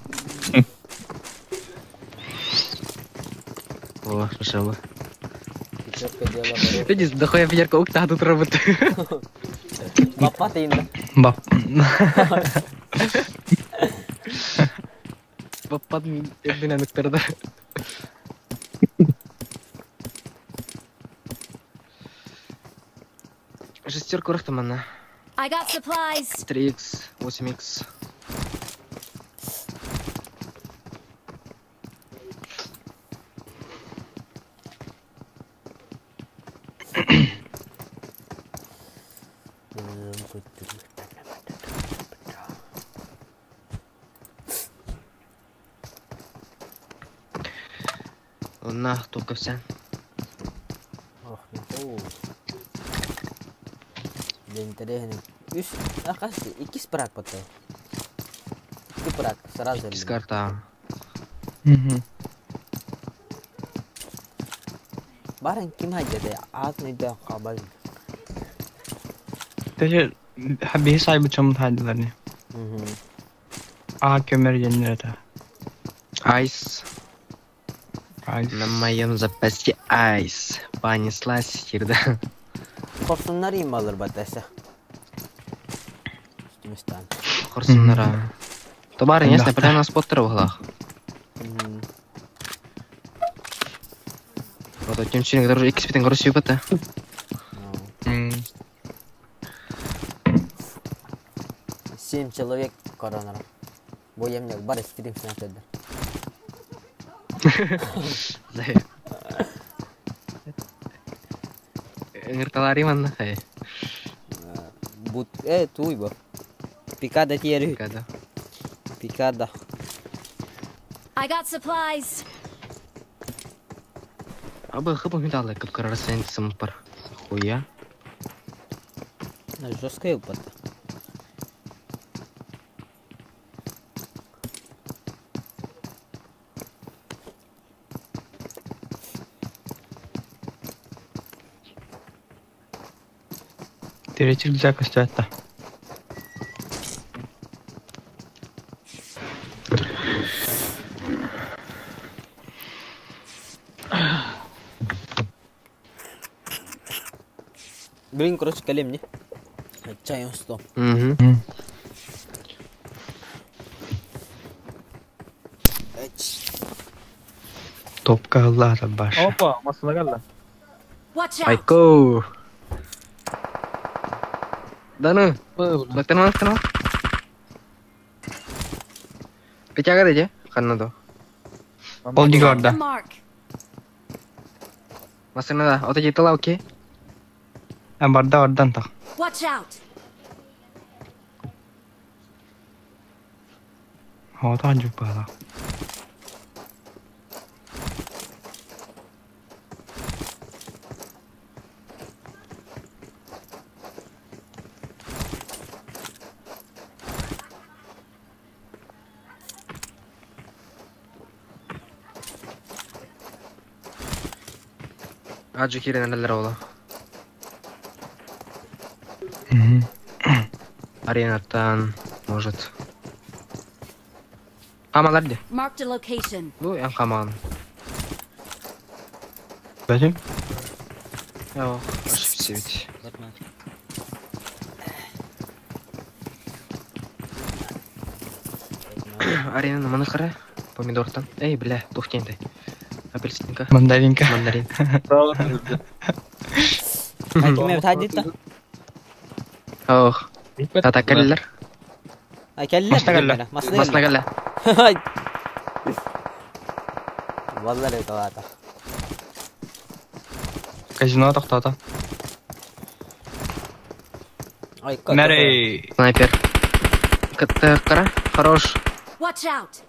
О, машалла. Четко дело бару. Видишь, да хуя pikir ke ukta тут работает. Bapak tinda. Бап. Папат эдден анықтырды. Шестерку рахтамана. I got supplies. 3х, 8х. Ладно, только все. Oh, itu. Dan tadi ini. Üç, kasih. İki seperak betul. İki perak, сразу. С карта. Barang kim aja deh. Ağzını da kabal. Теже хабихи сайбы чому тайдылар не. А көмер женлерді. Айс. Айс. На моем запасе айс. Понеслась херда. Korsunlar iyi mi alır batasa? Üstümüzden. Хорсонара. Тобар, ясно, прямо на споттер в углах. Вот этим чином, который экспитинг Россию бата. 7 человек коронара. Боем не бар стрим снайпер. Ngirtalari mana kayak? But tuh ibu. Picada tiere. Kada. Picada. I got supplies. Абы хыпы минт алай кып карарсан сымпар. Хуя. Жесткая упад. Третий взяка стоят. Блин, короче, колем не. Чаем сто. Топка аллара баш. Опа, масына geldi. Watch out. Айко. Даны. Бактан мана. Печага деже? Канна до. Ол дига The орда. mark. Масына да. Ота жетила окей. Барда ордан так. Watch out. Одан жүк бала. Аджи хирен әлләр ола. Аренаттан, может. Камалар де. Marked a location. Ну, ян каман. Бәлем? Яо, ашып себет. Арена маны қара. Помидортан. Эй, бля, тухтенді. Апельсинка. Мандаринка. Мандарин. Кime بتعدي انت؟ Ох. Тата кәлләр. اكلم مصنع Масна кәллә. والله لو طلعت Казино тоқтады. اي Мәре. Снайпер. Кытты қара. Хорош. Watch out!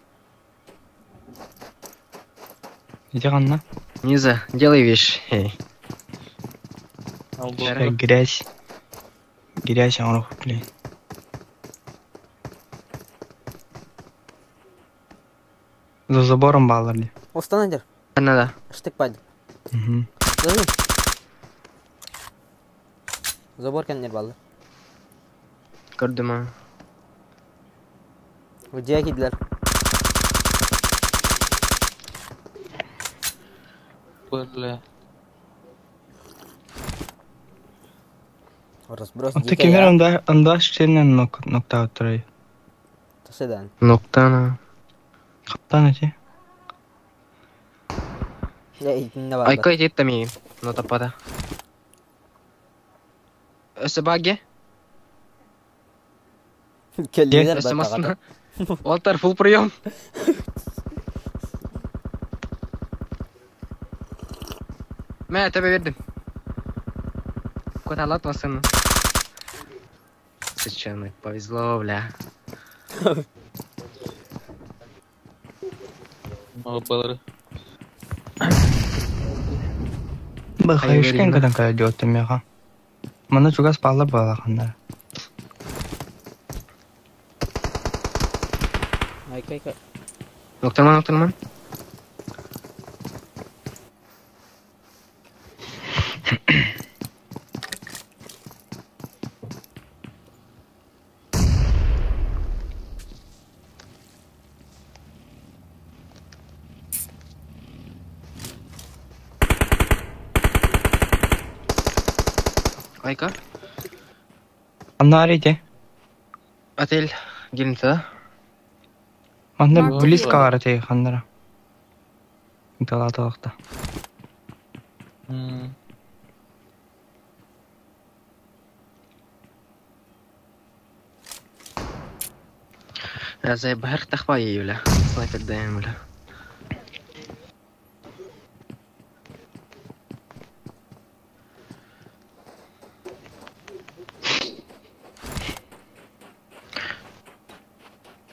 Иди ғанна. Низа, делай вещь. Эй. Грязь. Грязь, он рух, блин. За забором балларли. Устанадер. Надо. Штык пади. Забор кеннер баллар. Көрдім. Уджия кидлер. Бля. Разброс Ты кемер анда штенен нокта отрай. Тасыдан. Ноктана. Каптан эти. Я не var. Айка етет тами. Но тапада. Өсі баге. Келдилер Өсі масына. Олтар фул прием. Мә, тебе бердім. Кот алатмасын. Сычаны, повезло, бля. Балары. Бахайшкен кадан кая диоттым яға. Мана чугас баллар балақандар. Айка. Ноктарман. Айка. Анна арейте. Отель. Гелінті. Анда Мам, близко привет. бары тей хандара. Талаталықта. زي بحر تخبايي ولا سنايبر دايم ولا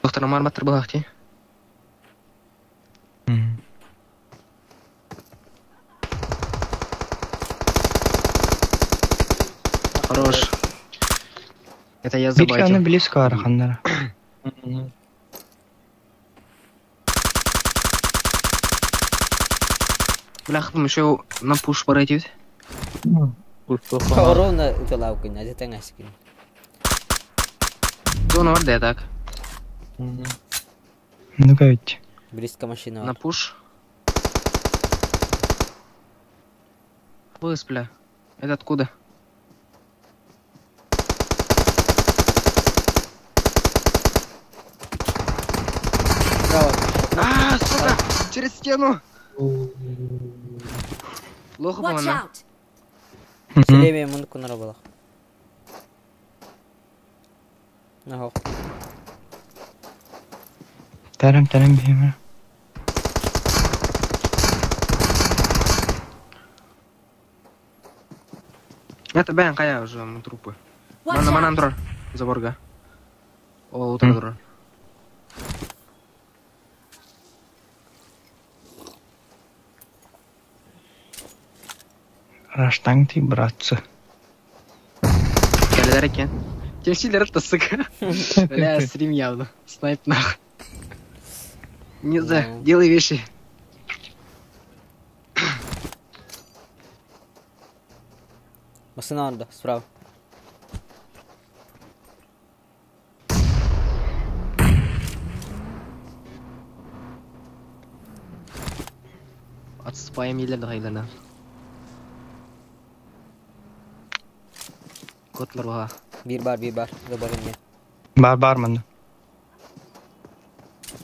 دكتور عمار ما تربوها اختي хорош это я Битка аны забайтил близко бары хандара. бляхтым еще на пуш барайтит Ровно утылау кын, азе тең аскин. зона бар да так Ну-ка ведь. Близко машина на бар. пуш Выс, бля. Это откуда? Справа. Сука! Через стену! Плохо Watch было, out! Селемия мунку нарабалах. Ага. Тарам беймер. Это бән қая уже мы трупы. Watch Манан out! тұрар. Заборға. О, утра тұрар. Раштанг ти, братцы. Кәлілер екен. Темсилер это, сука. Бля, стрим явно. Снайп нах. Не знаю, делай вещи. Машина надо, справа. Отступаем елерді қайлана. Котлар bağa. Bir bar. Zabarın ya. Бар мында.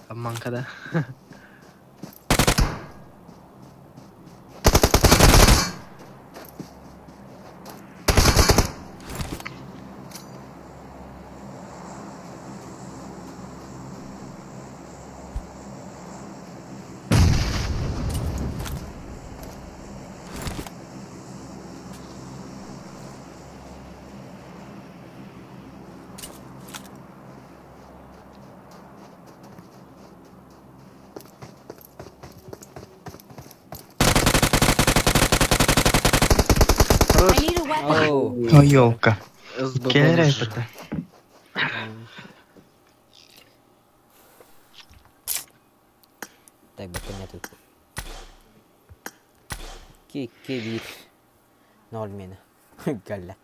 Mankada. I need a weapon. Oh. Ой, ёлка. Hızlı Keler konuş. ayıptı. Так, батарея тут. Bir. Ne olmayana. Gallak.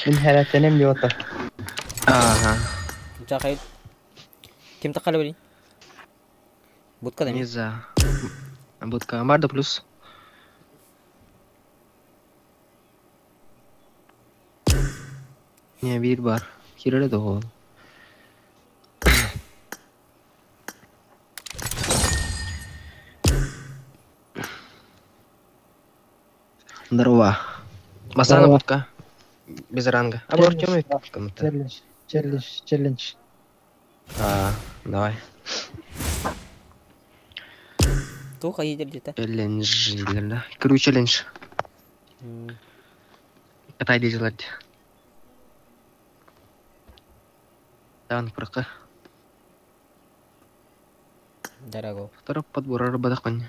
من هلاتنم ليوتا. Aha. Uçak Kim takal beli? Budka değil mi? Не за. Будка. Бар да плюс. Не, bir бар. Хирере да ол. Здорово. Масана будка. Без ранга. А бор чем кому-то? Челлендж. Давай. Туха едер где-то. Челлендж. Да. Кру челлендж. Катай делать. Дан пырқы. Дорого. Второй подбор арбадақпан.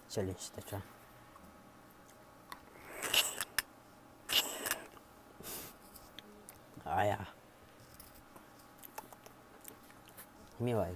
Челлендж тача. Ая. Милая.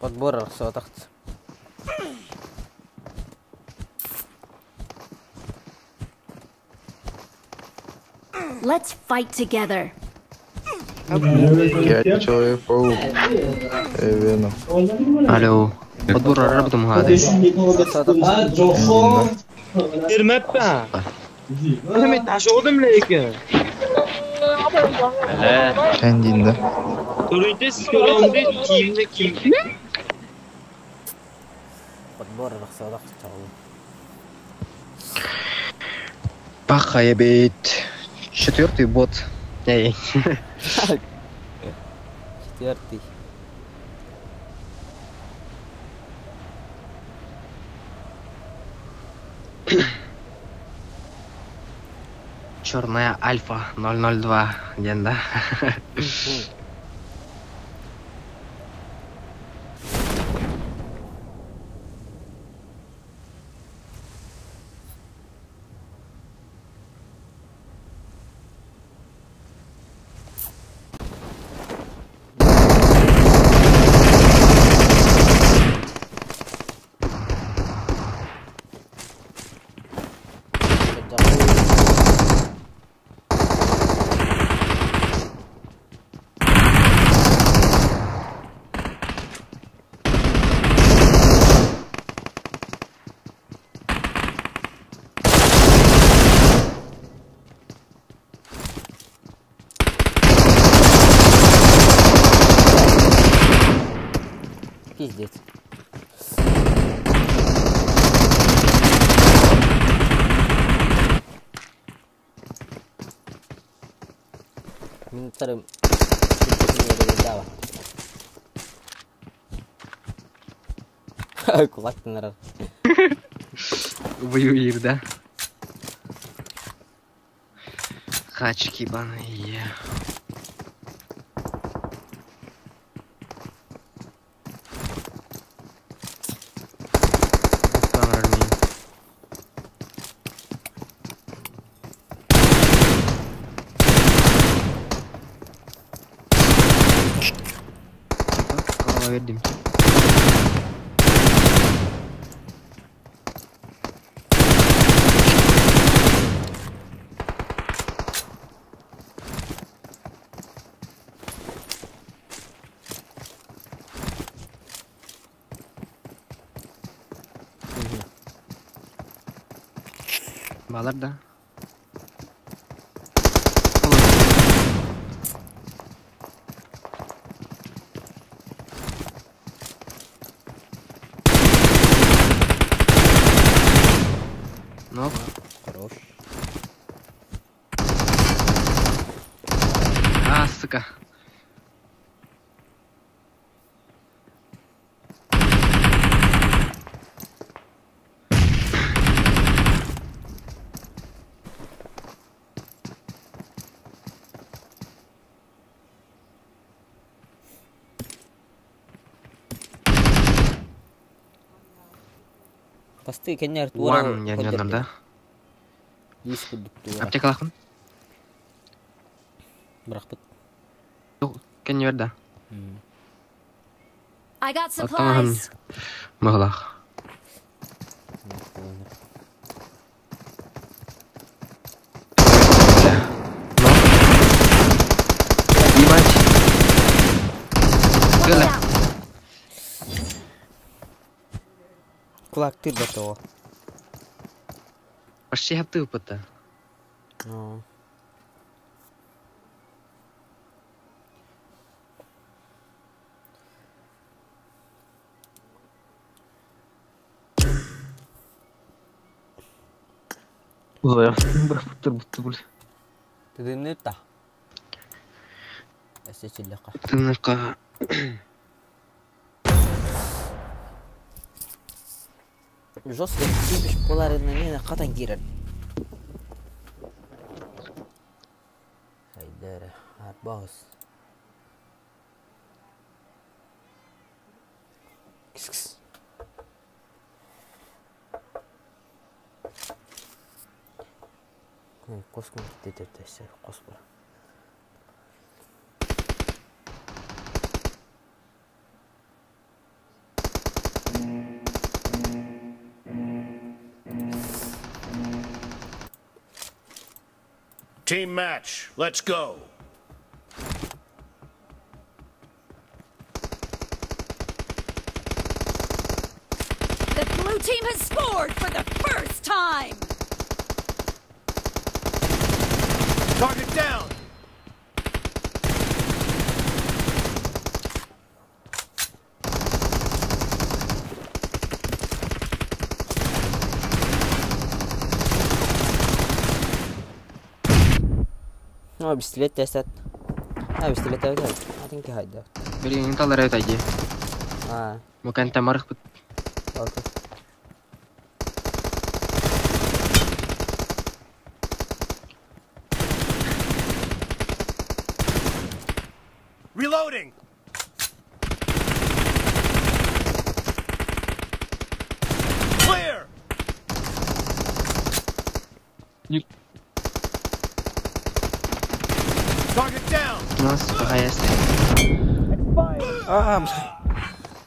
Подбор сотахт. Let's fight together. Я Человек-паук. Веном. Алло. Подбор арбадам هذا. Irmeppa. Öyle taşıyordum lekin. Kendinde. Turuncu skoramda kimde kim? Подбор сотахт. Пока я бит. Четвертый бот. Эй. Четвертый. Черная альфа 002. Легенда. Пиздец. Минуттарым. Кулактан арар. Воюешь, да? Хачки баные. Verdim. Balar da. Ну, Хорош. сука. Пасты кенер Уан яндар да. Аптекалахын. Брахпыт. Кенер да. I got Оттамахан supplies. мыглах. Ебать. Watch Гыла. out. Кулак ты до того. Почти хапты упыта. Ну. Ой, бахпыттар бутты бұл. Ты дымны-то? Әсетеліқа. Тыныка. Жестко типиш поларына мені қатан керер. Хайдары, арбауыз. Кіс-кіс. Қоскын кетеді әсі, қос бұра. Team match. Let's go. The blue team has scored for the first time. Target down. Ну, бистилет тестет. Бистилет öyle. I think haydi. Birini talar evet ayı. Ha, Mungkin tamarık bit. okey. Reloading. Clear. Target down. Нас hayas.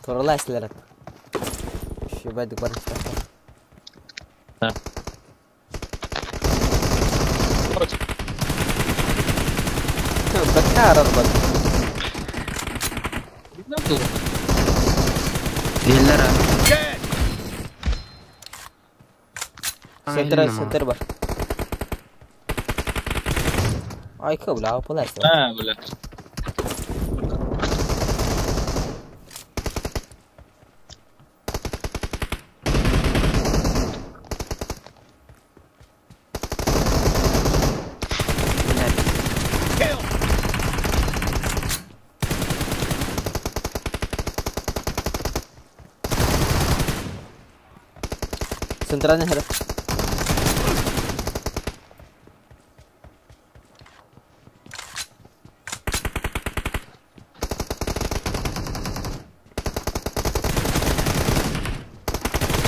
Torla esleret. Şu ben de barışta. Bakar araba. Değiller ha. Dead. Center var. Ay kabul abi polar. Ha, böyle. Центральный хер.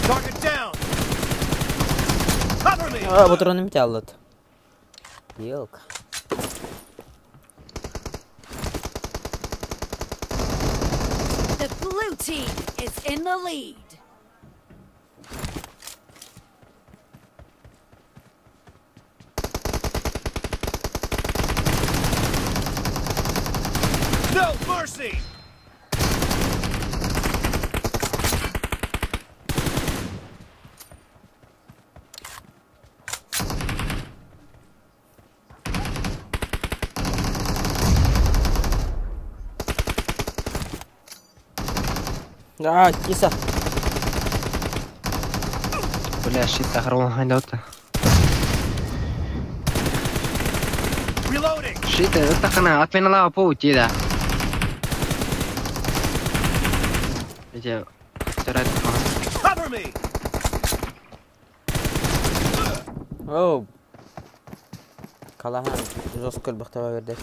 Target down. Cover me. А, вот он мтяллат. Елка. The blue team is in the lead. No mercy. А, киса. Бля, щит тахрон хайдаута. Reloading. Щит, это хана, отмена лава паути, да. Эти... Вторая тахрон. Cover me. Оу. Калахан жесткөл бақтаба берді.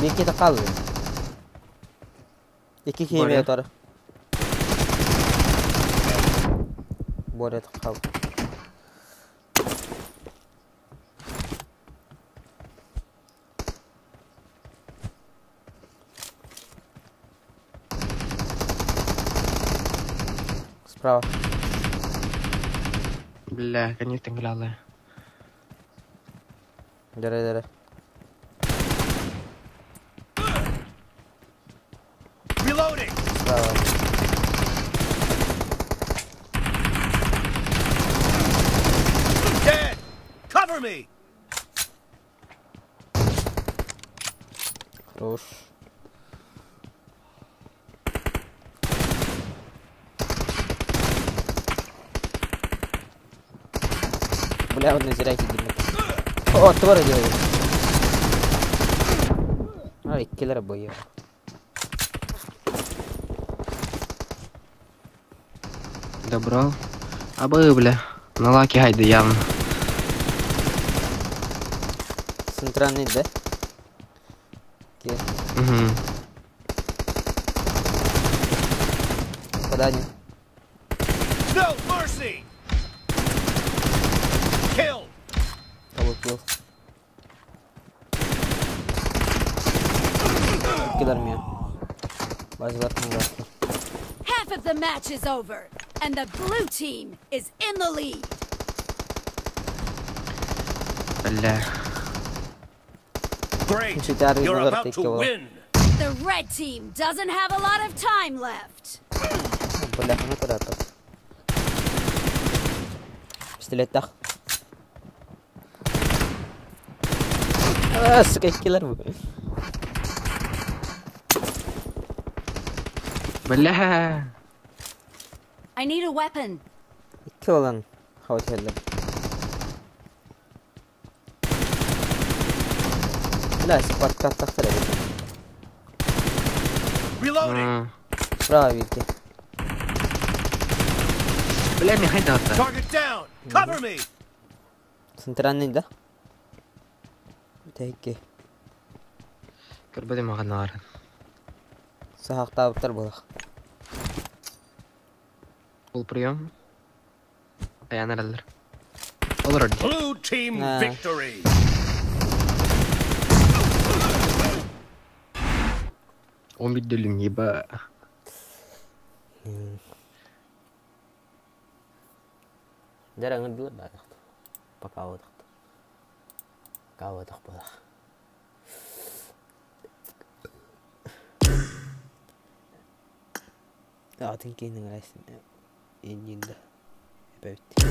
Бекеті қалды. Екі кеме отары. Бореті қалды. Справа. Бля, конечно, гляла. Дарай. Reloading. Справа. Dead. Cover me. Хорош. Бля, вот назирайте димет. О, твора делает. Ай, киллер боя. Добро. А бы, бля. На лаки гайда явно. Центральный, да? Окей. Угу. Подание. No mercy. Kill. Получил. Киллер меня. Базилат на гаске. Half of the match is over, and the blue team is in the lead. Бля. Great. Читарый You're назад about to тыкивал. win. The red team doesn't have a lot of time left. Бля, ну куда так? Пистолет так. А, сука, киллер был. Бля. I need a weapon. İki olan hoteller. Бля, спорт каттах тәрәбі. Reloading. Справа вилки. Бля, мне хайдаута. Target down. Cover me. Центральный, да? Тәйке. Көрбөдім аған арын. Сахақта абыптар болақ. Бұл прием. Аян аралар. Олар орды. Blue team Nah. victory. Он бит еба. Дәрі аңырдылы бәдіқті. Пока өдіқті. Пока өдіқ болақ. Атын кейінің рәсін енді. Бәутті.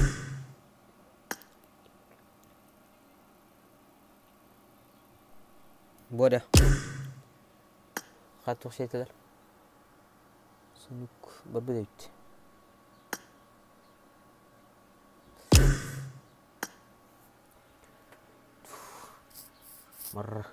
Боря. Қатуқ шетілер. Сұнық бір бөдеутті. مرة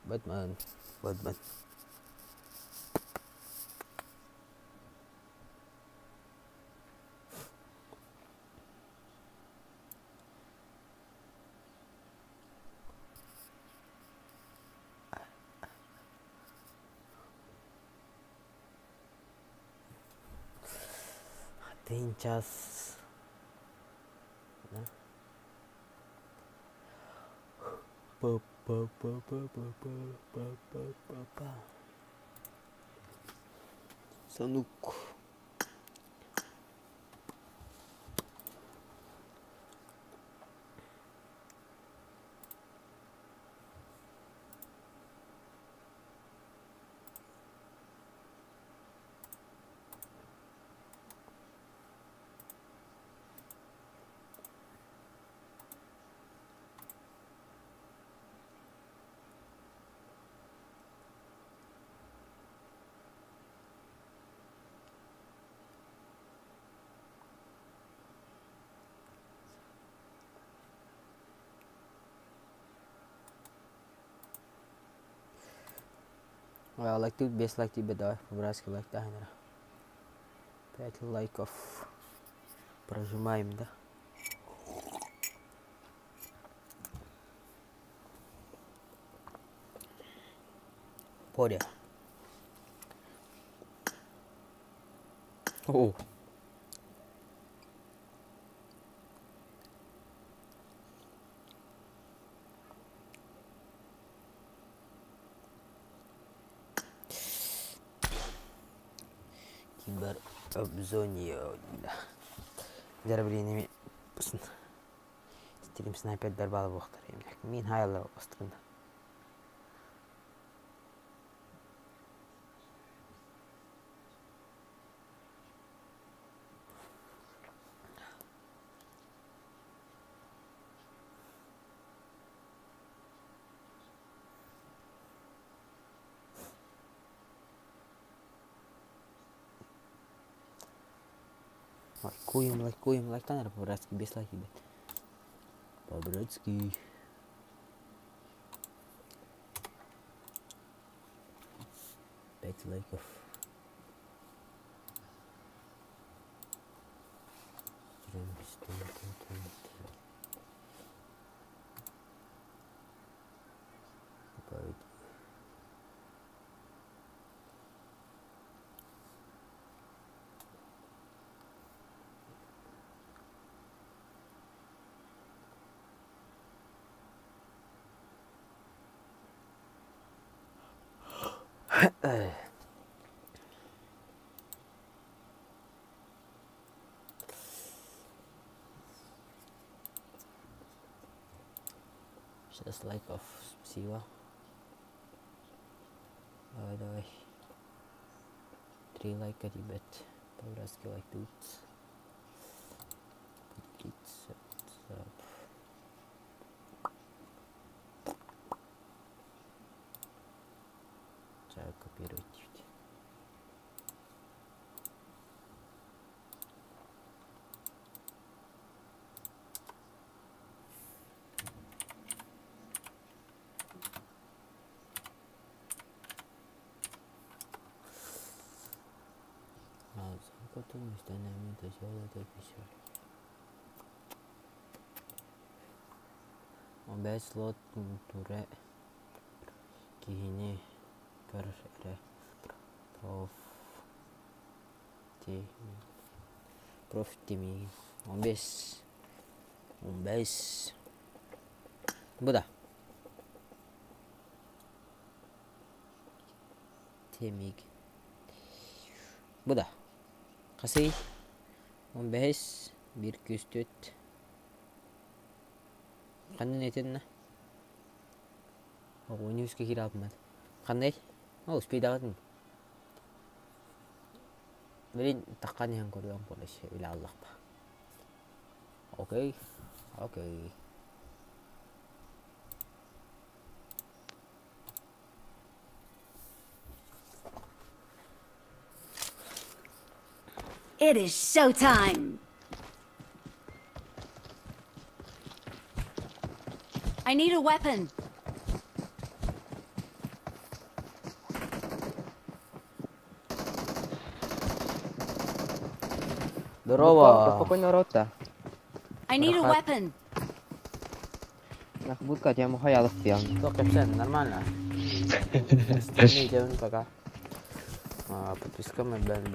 Batman. Batman. Tinchas. Sanuk. Well, like to best like to беда, по-братски like да, наверное. 5 лайков. Прожимаем, да? Поря. О. Обзонье. Зараблениями стрим снайпер дарбал вақтар емдек. Мен хайалар остығында. Лайкуем, наверное, по-братски, без лайки, бет. По-братски. Пять лайков. Сейчас лайков, спасибо. Давай. 3 лайка, ребят. По-братски лайк тут. Поделиться. Треба копировать. Потом остальные это золото писали. 5 слот туре кини каршере профтими 15 Буда темиг Буда Қасый 15 1 2 Қанын етенна университетке келе алпымады. Қандай? Успей дағатын. Білін таққан ең көрген қолышы үлі Аллах ба. Окей. It is showtime! I need a weapon. Здорово. Спокойно, рота. I need a weapon. Будка тему хаялых пьян. Что, капитан, нормально? Остальные идем пока. Подписка мы бен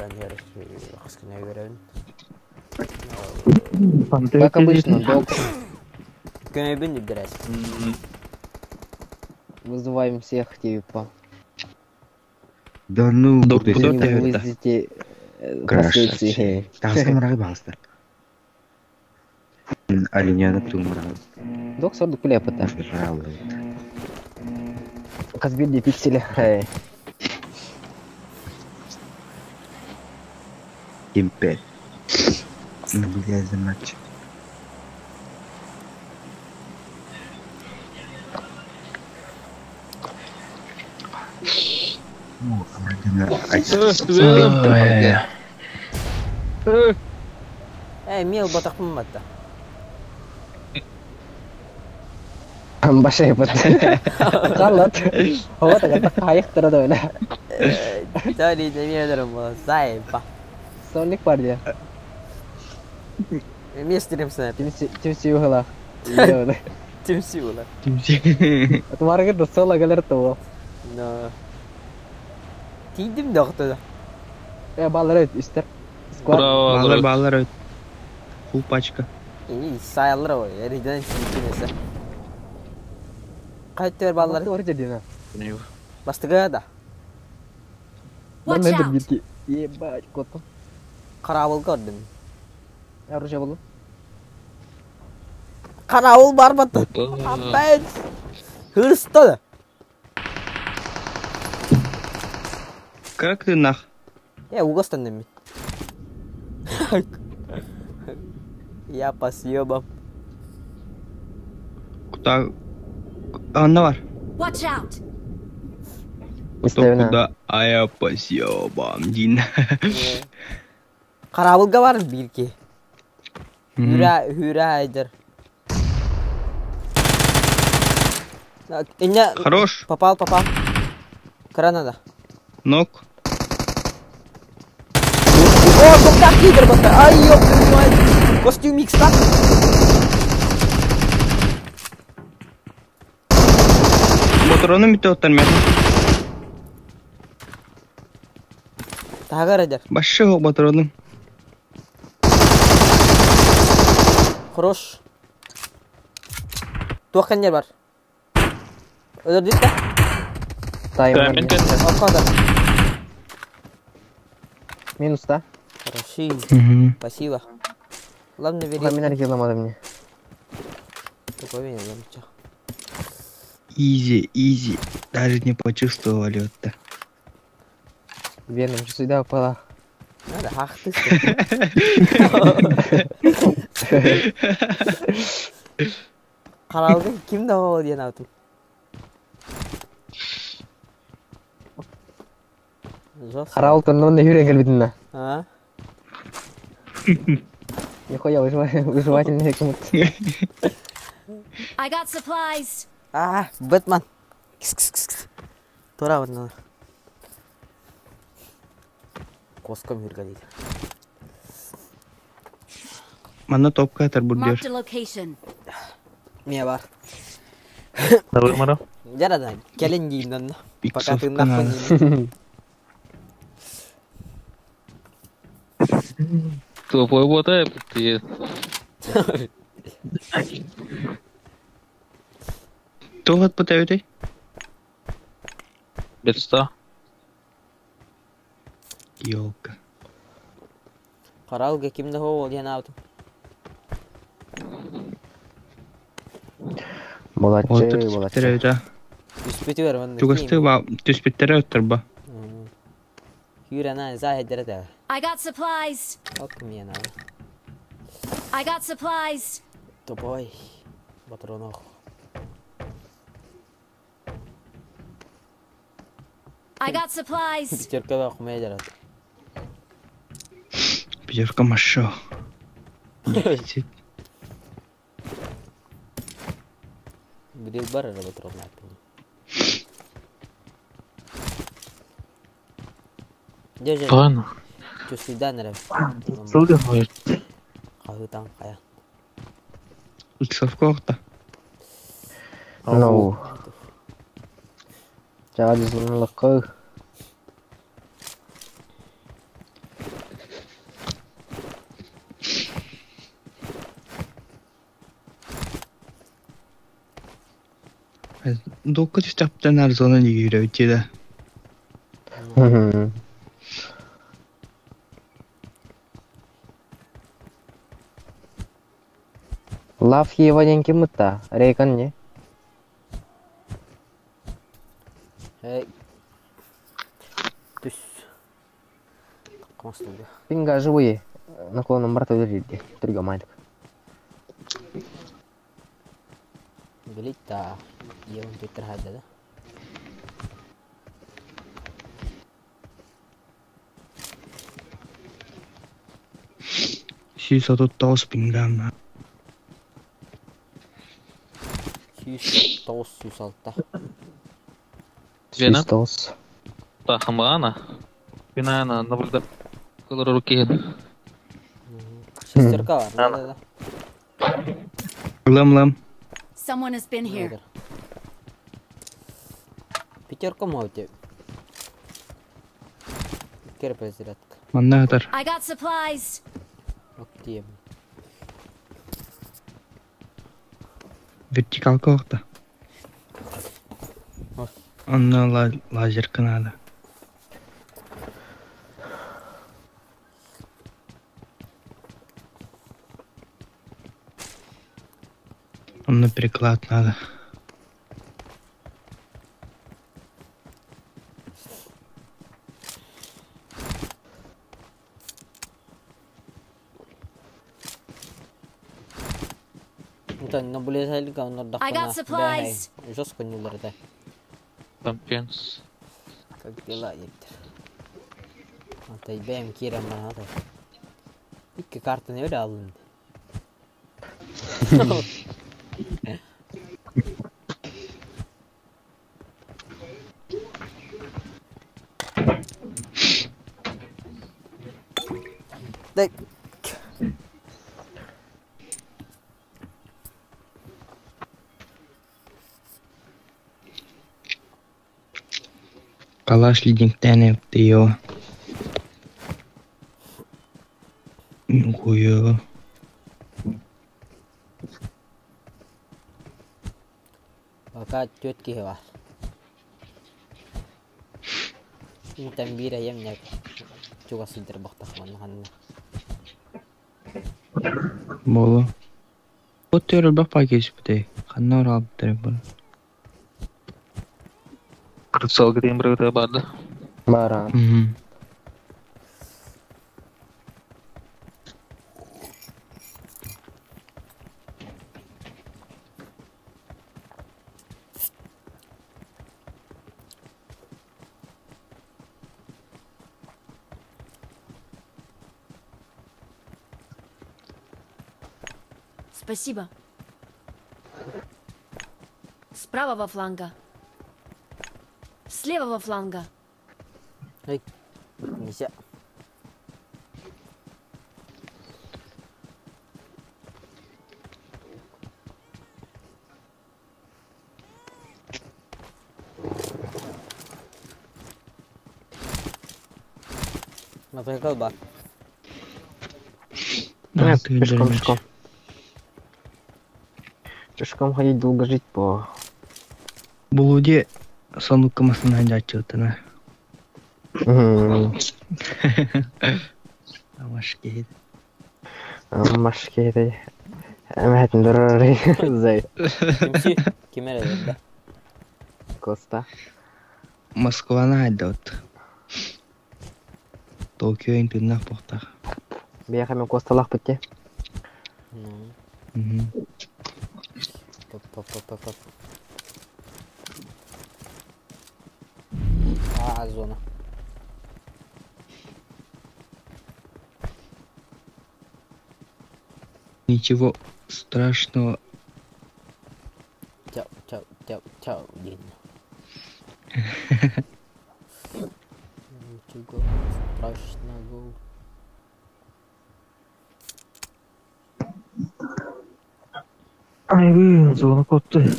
хускіне беремін. Как обычно, долг. Көмебін деп дәрәсің. Вызываем всех, типа. Да ну, Куда ты ты Вы это? вызовете Красавчик. Таңсың мұрағы бағыздар. Алиняны күтуң мұрағы. Док сорду кулепата. Казбирди пиксели. Импет. Наблюдая за матчем. Мел батақ мұматта. Баша епат. Қалат. Хова тага қайық тұрады өйлі. Sorry, демедірім бұл. Зайыпа. Соник бар де. Местерім сәп. Тимси уғыла. Тимси олар. Тумарғы дұрсола кәлер тұғы. Тейдім доқты. Балар өт, үстер. Балар өт. Фул пачка. Сайылыр ғой, әріден сүйкенесі. Қайтты бер балалар? Ор жадина. Бастыға да. Watch out. Ебать, коту. Қарауыл көрдім. Оружие болу. Қарауыл бар баты. Аппен. Хырысты. Как ты нах? Угостан деме. Я по съебам. Куда? Анна бар. Watch out. Куда? А я по съебам, Дин. Қарауылға бар бірге. Хүрә айдыр. Хорош. Попал. Граната. Нок. О, тоқтақ кейдір бата. Ай, ёп, костюм икс так. Ботороны мите оттар мен. Тағар айдыр. Башы о ботороны. Хорош. Тоққан жер бар. Өдірдік та? Тайм. Оқады. Минус, да? Хороши. Спасибо. Ладно, бери. Ламинар киломада мне. Такой меня замечал. Изи. Даже не почувствовали это. Верно, что сюда упала. Надо, ах ты. Қарауылды кім дауа дейін аутым? Қарауыл тұрнуында үйрен келбетінна. Нихуя, выживательный хекмут. I got supplies. Бэтмен. Тура вот надо. Коском жүргі дейді. Мана топқа атар Marked бурдер. a location. Мен бар. Давай, Мара. Жарады, келен дейін онда. Пока Иксовка тыңдап надо. дейін. Тупой ботай, ты. Тоғат бұта өтей? 500. Ёлка. Қарауылға кімді ол дейін аутым? Болатчы. Түспеттері өті. Үспеті бар онда. Түгісті түспеттері өттір ба? Хүрәна зайдері де. I got supplies. Окым мен ау. I got supplies. Топой. Батронох. I got supplies. Пятеркада оқымай жарады. Пятерка машо. Біреу бар әрі батронақ. Ладно. Чувствуйдан рэ. Сылгы хойр. Хавытан кая. Иксовка оқта. Ну. Жаа дизлынлыкка. Dokka çaptan Arizona ligiyle ötüde. Лав Еваненки мыта. Рейкан не? Эй. Түс. Қамастым. Пинга живые. Наклоном марта вериди. Түрге майдык. Билет та. Еуін төттір хайды да. $139 пингамна. 106 Вена? Столс. Та хамана. Вена на вроде колор руки. Шестерка бар. Да. Лам. Someone has been here. Пятерка мой тебе. Перезарядка. Манна атар. I got supplies. Актив. Вертикалка оқта. Анна лазер канада. Анна переклад надо. На булезалика он отдохнул. I got supplies. Жестко не ударит. Champions. Как дела, Ектор? Атайбэм Кирам Манада. Икки карта не öyle alındı. Дай. Калаш лидингтен өпті еу. Қойы. Пока тетки var. Интен бира емнек. Чуга сидер бақтақман ханна. Болу. От төріл бақ пакет бітей. Қанна оралып дәрек бұл. Кырсал грейм брата барды. Бара. Спасибо. С правого фланга. С левого фланга. Эй, нельзя. Напрягал бар. Нет, пешком. Пешком ходить долго жить по. Бұл өде соны кымасынан жатчылтына. Амашкейді. Амашкейді. Әмәтін дұрары. Зай. Кем әреді, да? Коста. Москваны айда от. Токио интуннақ боқтақ. Бияқа мен косталақ бітте. Пап. Зона. Ничего страшного. Чау, Дин. Ничего страшного. Ай вы, зона котты.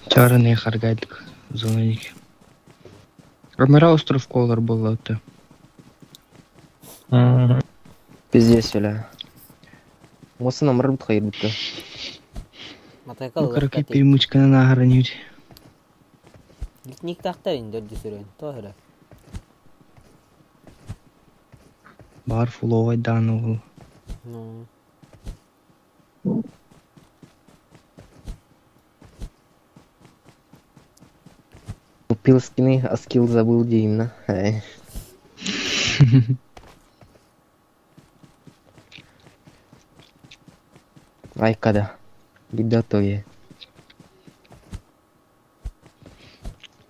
Чараны харгайдык зонаник. Ромера остров колор был это. Пиздец, бля. Осы номер бит хайыр битті. Матайкал. Каракай перемычканы нахаранить. Ник тахтар инде дөрдү сүрен. Тохра. Бар фуловай дан ол. Ну. Купил скины, а скилл забыл дейм, на. Айкада. Беда то е.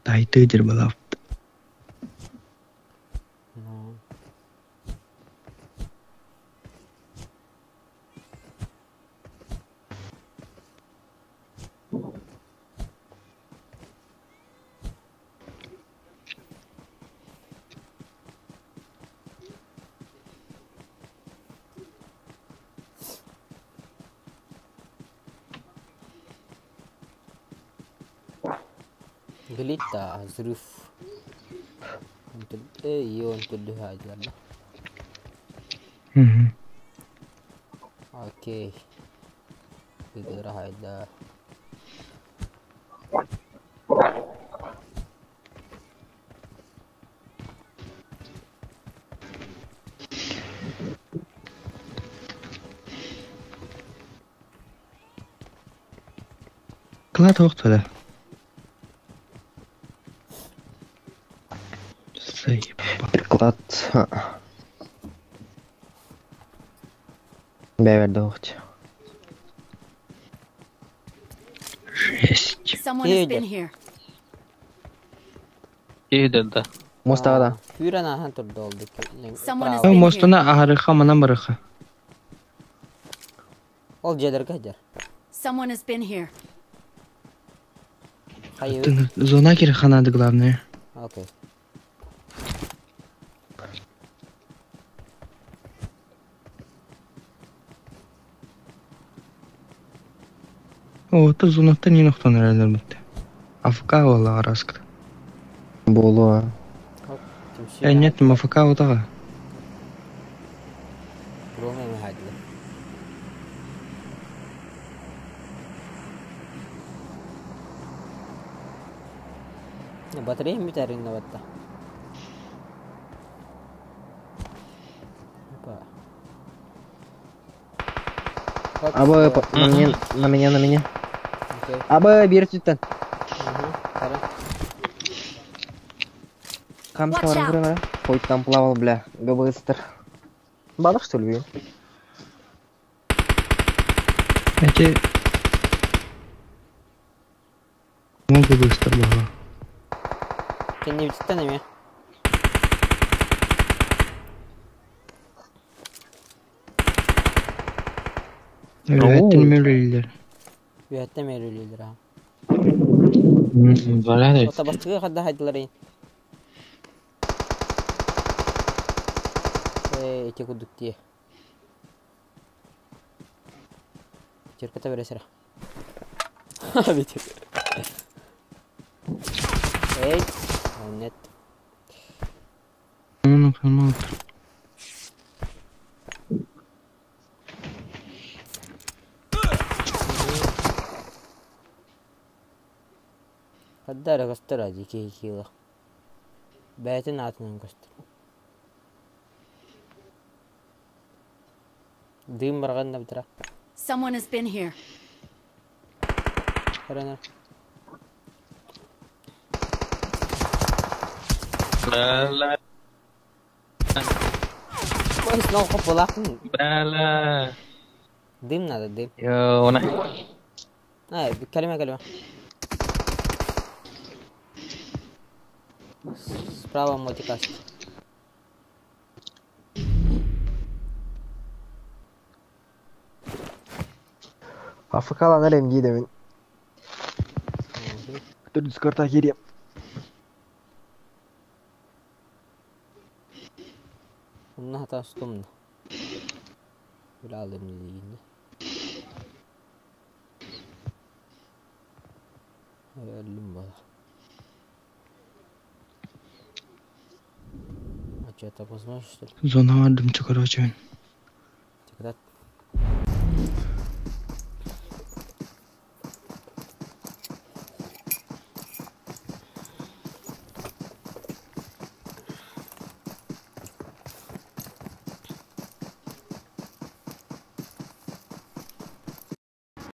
Тайты дер балап. Ну. Gelita, взрыв. И он тут гадит, да? Окей. Itu rahada. Клад оқтады. Приклад. Бәверді оқты. Жесть. Someone has been here. Кейдерді. Мостағада. Фюрана хантур долды. Someone has Ау been here. мостына ағарыға мана барыға. Ол жедер кадер. Someone has been here. Хайы. Зона кирханады главное. Окей. О, это зонақта не ноқтан әрәлер бітті. АФК ола араскты. Болу. Нет, АФК отаға. Промем хайды. Батарея битер инде батта. Абы, на меня. Окей. Абы, бері түттен. Кара. Камышқа Watch барым out. көрем, Қойттан плавал, бля. ГБСтер. Балық, что ли, бе? Әте... Могу быстро баға. Сен не битттен эме? Өйәттен мөлейлер. Уятта мерилдер а. Валяй. Ота бастыгы хадда хайдылар ин. Эти кудук тие. Черката бересера. Битер. Эй, нет. Оны қалмады. Хадда костер ади кило. Бәтин атынан костер. Дым барганда битера. Someone has been here. Карана. Бәлә. Ой, снова копылакын. Бәлә. Дым надо, дым. Йоуна. Калима. Справа мотикаст. Афыкалан әлем дейді мен. Күтір дискорта керем. Онна хата стумда. Bilalım dediğinde. Öldüm bana. А что, так возможно, что ли? Zona vardım, короче. Когда